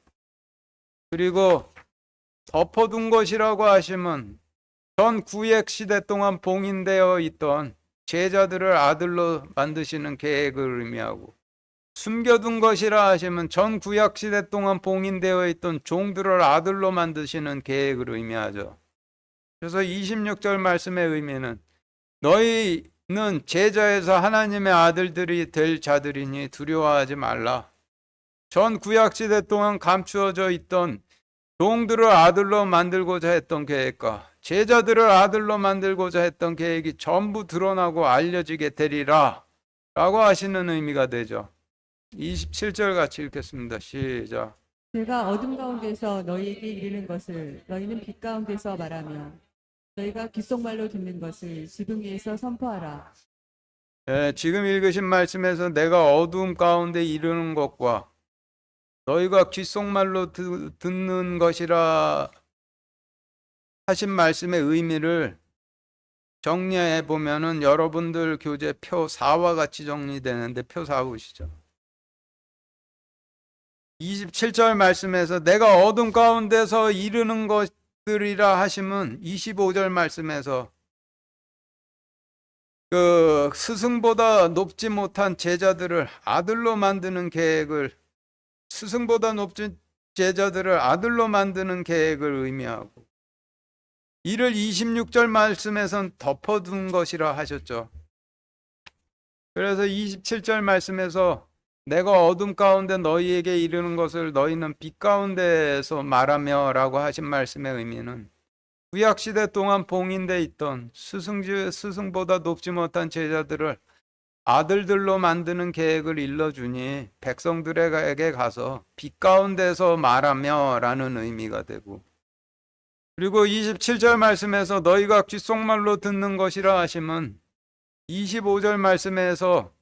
그리고 덮어둔 것이라고 하시면 전 구약 시대 동안 봉인되어 있던 제자들을 아들로 만드시는 계획을 의미하고, 숨겨둔 것이라 하시면 전 구약 시대 동안 봉인되어 있던 종들을 아들로 만드시는 계획을 의미하죠. 그래서 26절 말씀의 의미는 너희는 제자에서 하나님의 아들들이 될 자들이니 두려워하지 말라. 전 구약 시대 동안 감추어져 있던 종들을 아들로 만들고자 했던 계획과 제자들을 아들로 만들고자 했던 계획이 전부 드러나고 알려지게 되리라 라고 하시는 의미가 되죠. 27절 같이 읽겠습니다. 시작. 내가 어둠 가운데서 너희에게 이르는 것을 너희는 빛 가운데서 말하며 너희가 귓속말로 듣는 것을 지붕 위에서 선포하라. 지금 읽으신 말씀에서 내가 어두움 가운데 이르는 것과 너희가 귓속말로 듣는 것이라 하신 말씀의 의미를 정리해 보면은 여러분들 교재 표 4와 같이 정리되는데 표 4 보시죠. 27절 말씀에서 내가 어둠 가운데서 이르는 것들이라 하시면 25절 말씀에서 그 스승보다 높지 못한 제자들을 아들로 만드는 계획을, 스승보다 높은 제자들을 아들로 만드는 계획을 의미하고, 이를 26절 말씀에선 덮어둔 것이라 하셨죠. 그래서 27절 말씀에서 내가 어둠 가운데 너희에게 이르는 것을 너희는 빛 가운데에서 말하며 라고 하신 말씀의 의미는 구약시대 동안 봉인돼 있던 스승보다 높지 못한 제자들을 아들들로 만드는 계획을 일러주니 백성들에게 가서 빛 가운데서 말하며 라는 의미가 되고, 그리고 27절 말씀에서 너희가 귓속말로 듣는 것이라 하시면 25절 말씀에서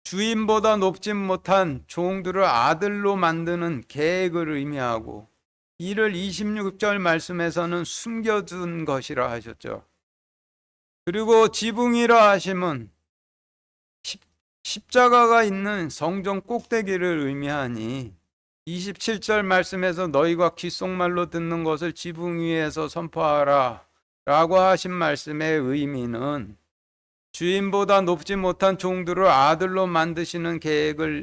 주인보다 높지 못한 종들을 아들로 만드는 계획을 의미하고, 이를 26절 말씀에서는 숨겨둔 것이라 하셨죠. 그리고 지붕이라 하시면 십자가가 있는 성전 꼭대기를 의미하니 27절 말씀에서 너희가 귓속말로 듣는 것을 지붕 위에서 선포하라 라고 하신 말씀의 의미는 주인보다 높지 못한 종들을 아들로 만드는 계획을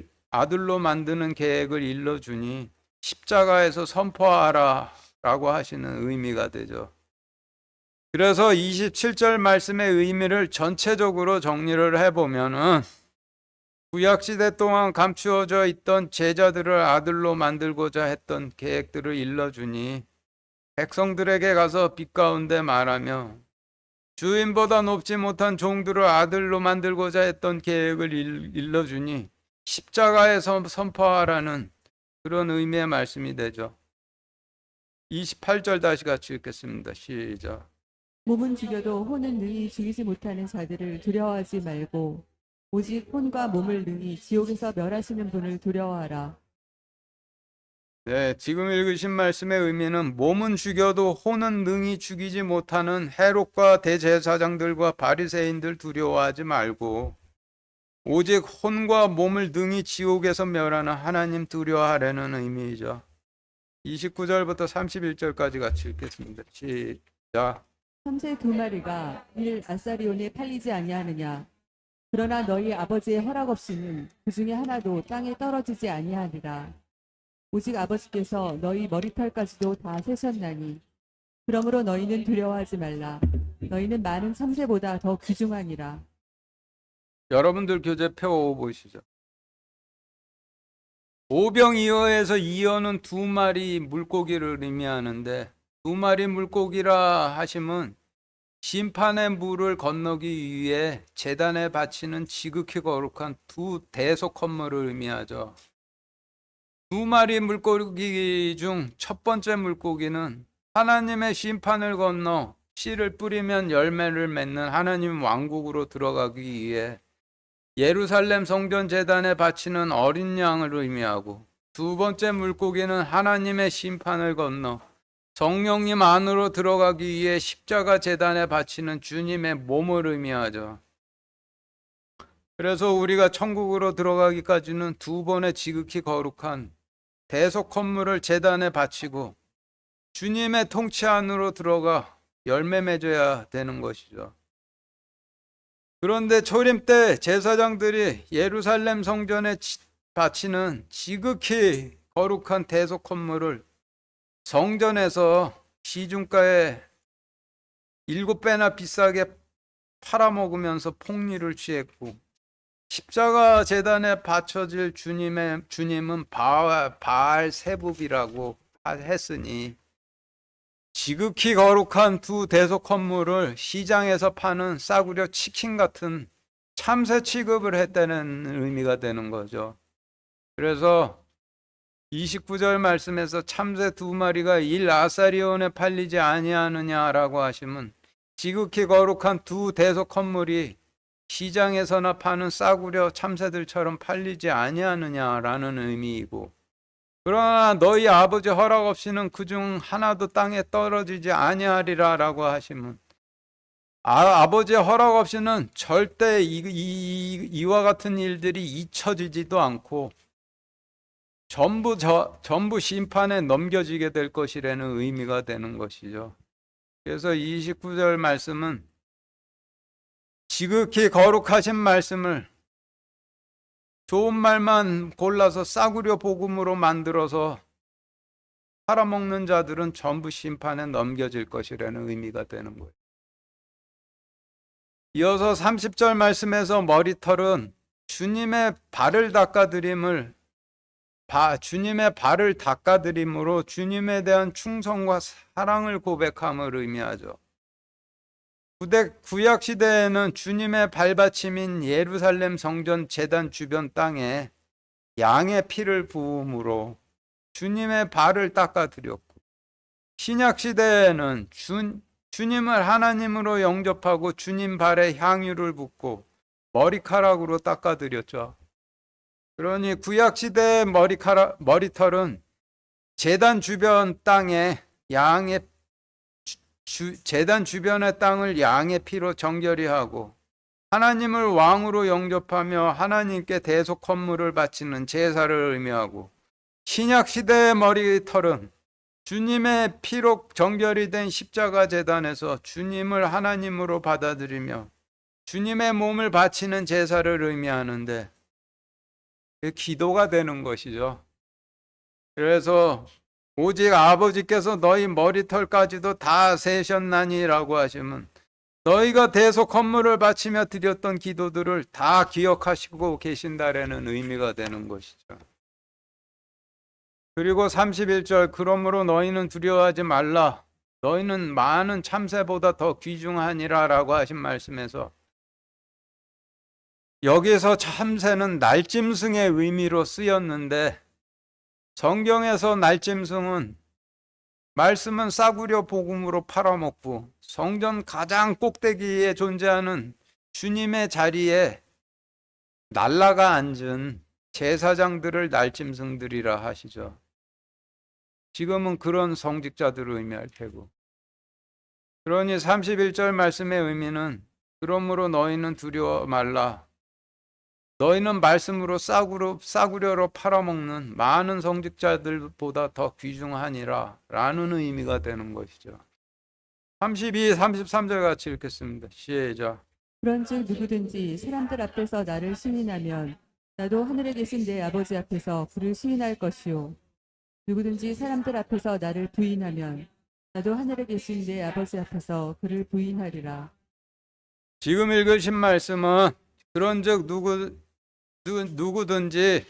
일러주니 십자가에서 선포하라 라고 하시는 의미가 되죠. 그래서 27절 말씀의 의미를 전체적으로 정리를 해보면은 구약시대 동안 감추어져 있던 제자들을 아들로 만들고자 했던 계획들을 일러주니 백성들에게 가서 빛 가운데 말하며, 주인보다 높지 못한 종들을 아들로 만들고자 했던 계획을 일러주니 십자가에서 선포하라는 그런 의미의 말씀이 되죠. 28절 다시 같이 읽겠습니다. 시작. 몸은 죽여도 혼은 능히 죽이지 못하는 자들을 두려워하지 말고 오직 혼과 몸을 능히 지옥에서 멸하시는 분을 두려워하라. 네, 지금 읽으신 말씀의 의미는 몸은 죽여도 혼은 능히 죽이지 못하는 헤롯과 대제사장들과 바리새인들 두려워하지 말고 오직 혼과 몸을 능히 지옥에서 멸하는 하나님 두려워하라는 의미이죠. 29절부터 31절까지 같이 읽겠습니다. 시작. 참새 두 마리가 일 아사리온에 팔리지 아니하느냐. 그러나 너희 아버지의 허락 없이는 그 중에 하나도 땅에 떨어지지 아니하리라. 오직 아버지께서 너희 머리털까지도 다 세셨나니 그러므로 너희는 두려워하지 말라. 너희는 많은 참새보다 더 귀중하니라. 여러분들 교재 표 보시죠. 오병이어에서 이어는 두 마리 물고기를 의미하는데, 두 마리 물고기라 하시면 심판의 물을 건너기 위해 제단에 바치는 지극히 거룩한 두 대속 건물을 의미하죠. 두 마리 물고기 중 첫 번째 물고기는 하나님의 심판을 건너 씨를 뿌리면 열매를 맺는 하나님 왕국으로 들어가기 위해 예루살렘 성전 제단에 바치는 어린 양을 의미하고, 두 번째 물고기는 하나님의 심판을 건너 성령님 안으로 들어가기 위해 십자가 제단에 바치는 주님의 몸을 의미하죠. 그래서 우리가 천국으로 들어가기까지는 두 번의 지극히 거룩한 대속 헌물을 제단에 바치고 주님의 통치 안으로 들어가 열매 맺어야 되는 것이죠. 그런데 초림 때 제사장들이 예루살렘 성전에 바치는 지극히 거룩한 대속 헌물을 성전에서 시중가에 7배나 비싸게 팔아먹으면서 폭리를 취했고, 십자가 제단에 바쳐질 주님은 바알 세붑이라고 했으니 지극히 거룩한 두 대속 헌물을 시장에서 파는 싸구려 치킨 같은 참새 취급을 했다는 의미가 되는 거죠. 그래서 29절 말씀에서 참새 2마리가 1아사리온에 팔리지 아니하느냐라고 하시면 지극히 거룩한 두 대속 헌물이 시장에서나 파는 싸구려 참새들처럼 팔리지 아니하느냐라는 의미이고, 그러나 너희 아버지 허락 없이는 그중 하나도 땅에 떨어지지 아니하리라라고 하시면 아버지의 허락 없이는 절대 이와 같은 일들이 잊혀지지도 않고 전부 심판에 넘겨지게 될 것이라는 의미가 되는 것이죠. 그래서 29절 말씀은 지극히 거룩하신 말씀을 좋은 말만 골라서 싸구려 복음으로 만들어서 팔아먹는 자들은 전부 심판에 넘겨질 것이라는 의미가 되는 거예요. 이어서 30절 말씀에서 머리털은 주님의 발을 닦아드림으로 주님에 대한 충성과 사랑을 고백함을 의미하죠. 구약 시대에는 주님의 발받침인 예루살렘 성전 제단 주변 땅에 양의 피를 부음으로 주님의 발을 닦아드렸고, 신약 시대에는 주님을 하나님으로 영접하고 주님 발에 향유를 붓고 머리카락으로 닦아드렸죠. 그러니 구약 시대의 머리털은 제단 주변 땅에 제단 주변의 땅을 양의 피로 정결히 하고 하나님을 왕으로 영접하며 하나님께 대속 헌물을 바치는 제사를 의미하고, 신약 시대의 머리털은 주님의 피로 정결이 된 십자가 제단에서 주님을 하나님으로 받아들이며 주님의 몸을 바치는 제사를 의미하는데 기도가 되는 것이죠. 그래서 오직 아버지께서 너희 머리털까지도 다 세셨나니라고 하시면 너희가 대속 헌물을 바치며 드렸던 기도들을 다 기억하시고 계신다라는 의미가 되는 것이죠. 그리고 31절, 그러므로 너희는 두려워하지 말라. 너희는 많은 참새보다 더 귀중하니라 라고 하신 말씀에서 여기서 참새는 날짐승의 의미로 쓰였는데, 성경에서 날짐승은 말씀은 싸구려 복음으로 팔아먹고 성전 가장 꼭대기에 존재하는 주님의 자리에 날라가 앉은 제사장들을 날짐승들이라 하시죠. 지금은 그런 성직자들을 의미할 테고, 그러니 31절 말씀의 의미는 그러므로 너희는 두려워 말라. 너희는 말씀으로 싸구려로 팔아먹는 많은 성직자들보다 더 귀중하니라 라는 의미가 되는 것이죠. 32, 33절 같이 읽겠습니다. 시작. 그런즉 누구든지 사람들 앞에서 나를 시인하면 나도 하늘에 계신 내 아버지 앞에서 그를 시인할 것이요, 누구든지 사람들 앞에서 나를 부인하면 나도 하늘에 계신 내 아버지 앞에서 그를 부인하리라. 지금 읽으신 말씀은 그런즉 누구든지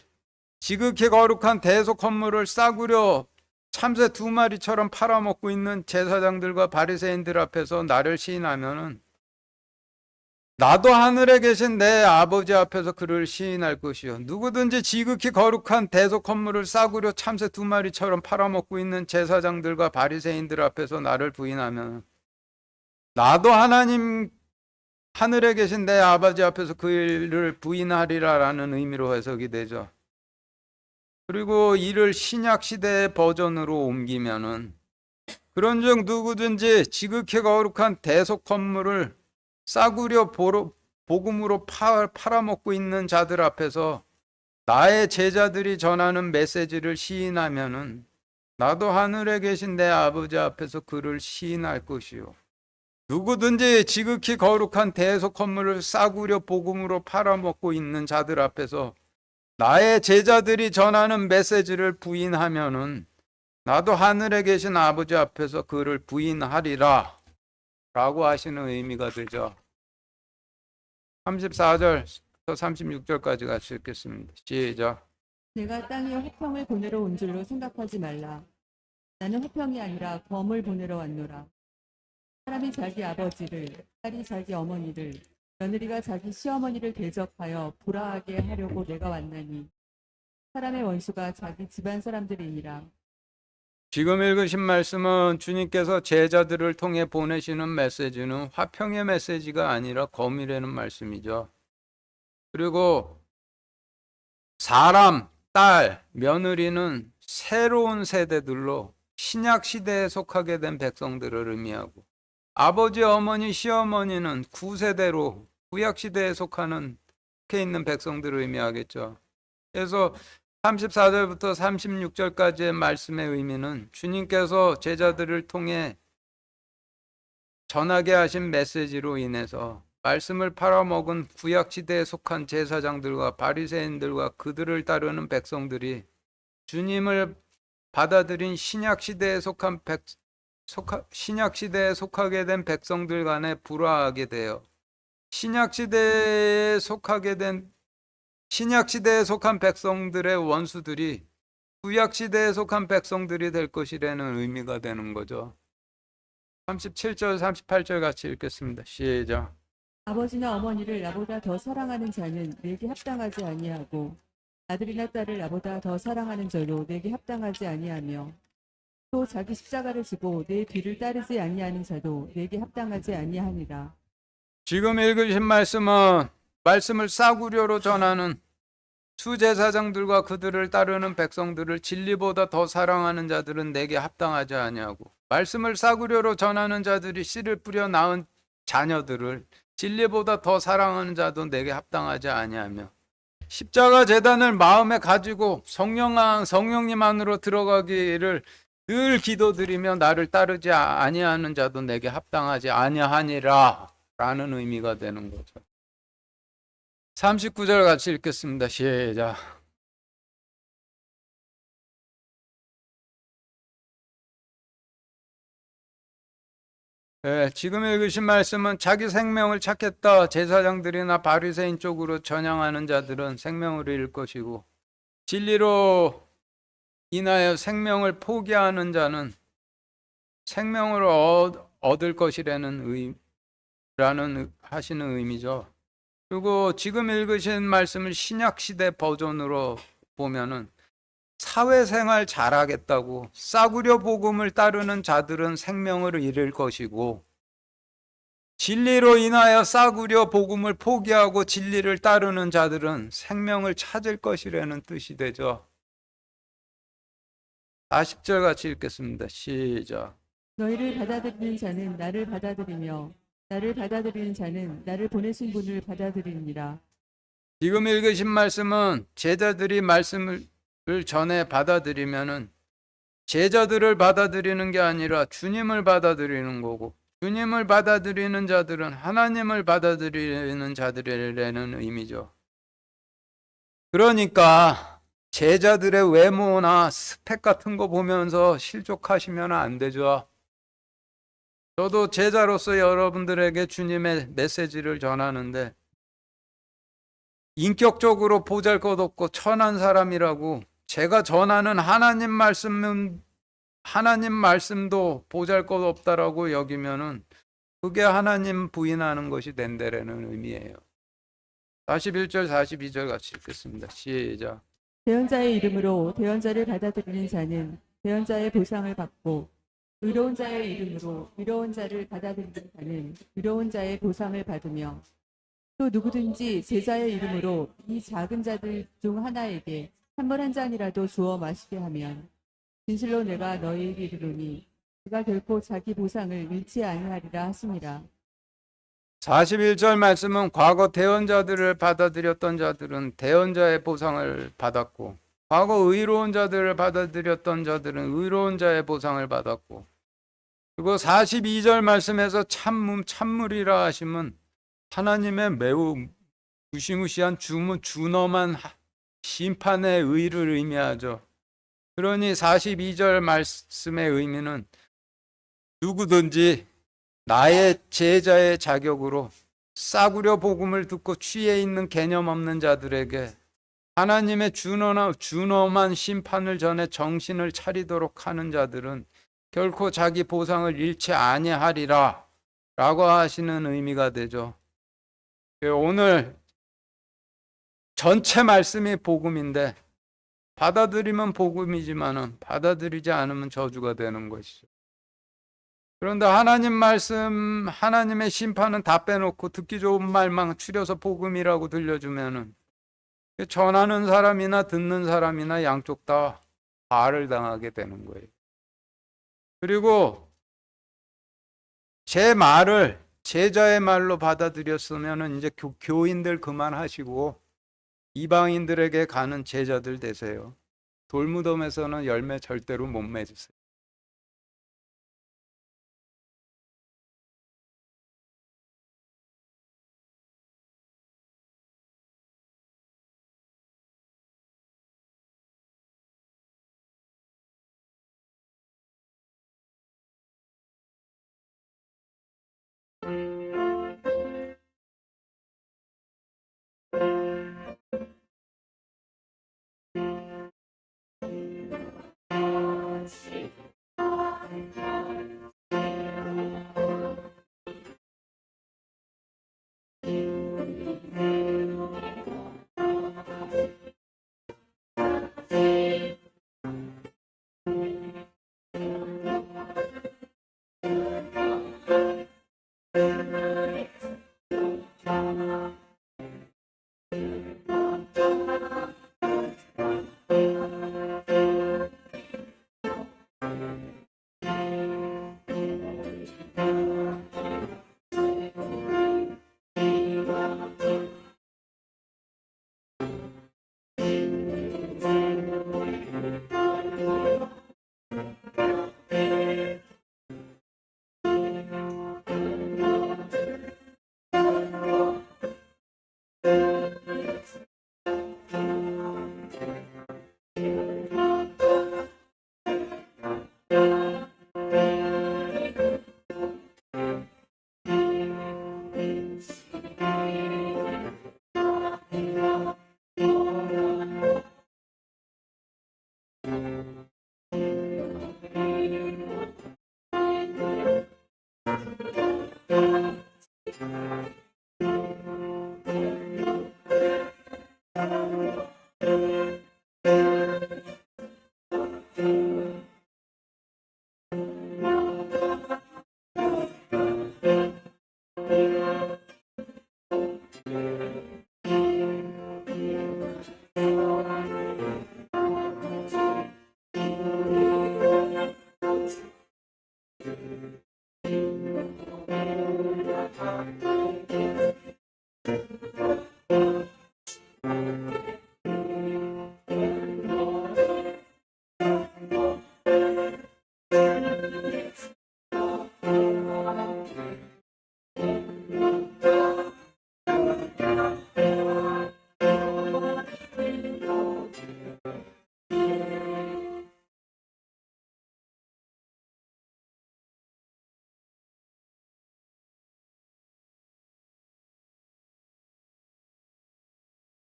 지극히 거룩한 대속 헌물을 싸구려 참새 2마리처럼 팔아먹고 있는 제사장들과 바리새인들 앞에서 나를 시인하면은 나도 하늘에 계신 내 아버지 앞에서 그를 시인할 것이요, 누구든지 지극히 거룩한 대속 헌물을 싸구려 참새 2마리처럼 팔아먹고 있는 제사장들과 바리새인들 앞에서 나를 부인하면 나도 하늘에 계신 내 아버지 앞에서 그를 부인하리라라는 의미로 해석이 되죠. 그리고 이를 신약 시대의 버전으로 옮기면은 그런즉 누구든지 지극히 거룩한 대속 헌물을 싸구려 복음으로 팔아먹고 있는 자들 앞에서 나의 제자들이 전하는 메시지를 시인하면은 나도 하늘에 계신 내 아버지 앞에서 그를 시인할 것이요. 누구든지 지극히 거룩한 대속 건물을 싸구려 복음으로 팔아먹고 있는 자들 앞에서 나의 제자들이 전하는 메시지를 부인하면은 나도 하늘에 계신 아버지 앞에서 그를 부인하리라 라고 하시는 의미가 되죠. 34절부터 36절까지 같이 읽겠습니다. 시작. 내가 땅에 화평을 보내러 온 줄로 생각하지 말라. 나는 화평이 아니라 검을 보내러 왔노라. 사람이 자기 아버지를, 딸이 자기 어머니를, 며느리가 자기 시어머니를 대적하여 불화하게 하려고 내가 왔나니 사람의 원수가 자기 집안 사람들이니라. 지금 읽으신 말씀은 주님께서 제자들을 통해 보내시는 메시지는 화평의 메시지가 아니라 검이라는 말씀이죠. 그리고 사람, 딸, 며느리는 새로운 세대들로 신약 시대에 속하게 된 백성들을 의미하고, 아버지, 어머니, 시어머니는 구세대로 구약 시대에 속해 있는 백성들을 의미하겠죠. 그래서 34절부터 36절까지의 말씀의 의미는 주님께서 제자들을 통해 전하게 하신 메시지로 인해서 말씀을 팔아먹은 구약 시대에 속한 제사장들과 바리새인들과 그들을 따르는 백성들이 주님을 받아들인 신약 시대에 속하게 된 백성들 간에 불화하게 되어 신약 시대에 속한 백성들의 원수들이 구약 시대에 속한 백성들이 될 것이라는 의미가 되는 거죠. 37절, 38절 같이 읽겠습니다. 시작. 아버지나 어머니를 나보다 더 사랑하는 자는 내게 합당하지 아니하고 아들이나 딸을 나보다 더 사랑하는 자도 내게 합당하지 아니하며 또 자기 십자가를 지고 내 뒤를 따르지 아니하는 자도 내게 합당하지 아니하니라. 지금 읽으신 말씀은 말씀을 싸구려로 전하는 수제사장들과 그들을 따르는 백성들을 진리보다 더 사랑하는 자들은 내게 합당하지 아니하고, 말씀을 싸구려로 전하는 자들이 씨를 뿌려 낳은 자녀들을 진리보다 더 사랑하는 자도 내게 합당하지 아니하며, 십자가 제단을 마음에 가지고 성령님 안으로 들어가기를 늘 기도드리며 나를 따르지 아니하는 자도 내게 합당하지 아니하니라 라는 의미가 되는 거죠. 39절 같이 읽겠습니다. 시작. 지금 읽으신 말씀은 자기 생명을 찾겠다 제사장들이나 바리새인 쪽으로 전향하는 자들은 생명을 잃을 것이고, 진리로 인하여 생명을 포기하는 자는 생명을 얻을 것이라는 하시는 의미죠. 그리고 지금 읽으신 말씀을 신약 시대 버전으로 보면은 사회생활 잘하겠다고 싸구려 복음을 따르는 자들은 생명을 잃을 것이고, 진리로 인하여 싸구려 복음을 포기하고 진리를 따르는 자들은 생명을 찾을 것이라는 뜻이 되죠. 40절 같이 읽겠습니다. 시작. 너희를 받아들이는 자는 나를 받아들이며 나를 받아들이는 자는 나를 보내신 분을 받아들이니라. 지금 읽으신 말씀은 제자들이 말씀을 전해 받아들이면은 제자들을 받아들이는 게 아니라 주님을 받아들이는 거고, 주님을 받아들이는 자들은 하나님을 받아들이는 자들이라는 의미죠. 그러니까 제자들의 외모나 스펙 같은 거 보면서 실족하시면 안 되죠. 저도 제자로서 여러분들에게 주님의 메시지를 전하는데 인격적으로 보잘것없고 천한 사람이라고 제가 전하는 하나님 말씀도 보잘것없다라고 여기면은 그게 하나님 부인하는 것이 된다라는 의미예요. 41절 42절 같이 읽겠습니다. 시작. 대언자의 이름으로 대언자를 받아들이는 자는 대언자의 보상을 받고 의로운 자의 이름으로 의로운 자를 받아들이는 자는 의로운 자의 보상을 받으며 또 누구든지 제자의 이름으로 이 작은 자들 중 하나에게 찬물 한 잔이라도 주어 마시게 하면 진실로 내가 너희에게 이르노니 그가 결코 자기 보상을 잃지 아니하리라 하시니라. 41절 말씀은 과거 대언자들을 받아들였던 자들은 대언자의 보상을 받았고, 과거 의로운 자들을 받아들였던 자들은 의로운 자의 보상을 받았고, 그리고 42절 말씀에서 참물이라 하시면 하나님의 매우 무시무시한 준엄한 심판의 의를 의미하죠. 그러니 42절 말씀의 의미는 누구든지 나의 제자의 자격으로 싸구려 복음을 듣고 취해 있는 개념 없는 자들에게 하나님의 준엄한 심판을 전해 정신을 차리도록 하는 자들은 결코 자기 보상을 잃지 아니하리라 라고 하시는 의미가 되죠. 오늘 전체 말씀이 복음인데 받아들이면 복음이지만은 받아들이지 않으면 저주가 되는 것이죠. 그런데 하나님 말씀, 하나님의 심판은 다 빼놓고 듣기 좋은 말만 추려서 복음이라고 들려주면은 전하는 사람이나 듣는 사람이나 양쪽 다 발을 당하게 되는 거예요. 그리고 제 말을 제자의 말로 받아들였으면은 이제 교인들 그만하시고 이방인들에게 가는 제자들 되세요. 돌무덤에서는 열매 절대로 못 맺으세요.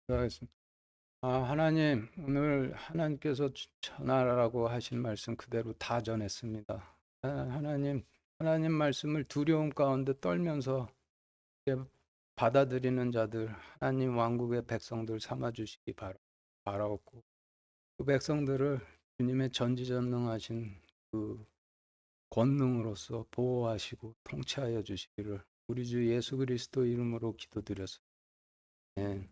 하겠습니다. 하나님, 오늘 하나님께서 전하라고 하신 말씀 그대로 다 전했습니다. 하나님 말씀을 두려움 가운데 떨면서 받아들이는 자들, 하나님 왕국의 백성들 삼아 주시기 바라옵고, 그 백성들을 주님의 전지전능하신 그 권능으로서 보호하시고 통치하여 주시기를 우리 주 예수 그리스도 이름으로 기도드렸습니다. 네.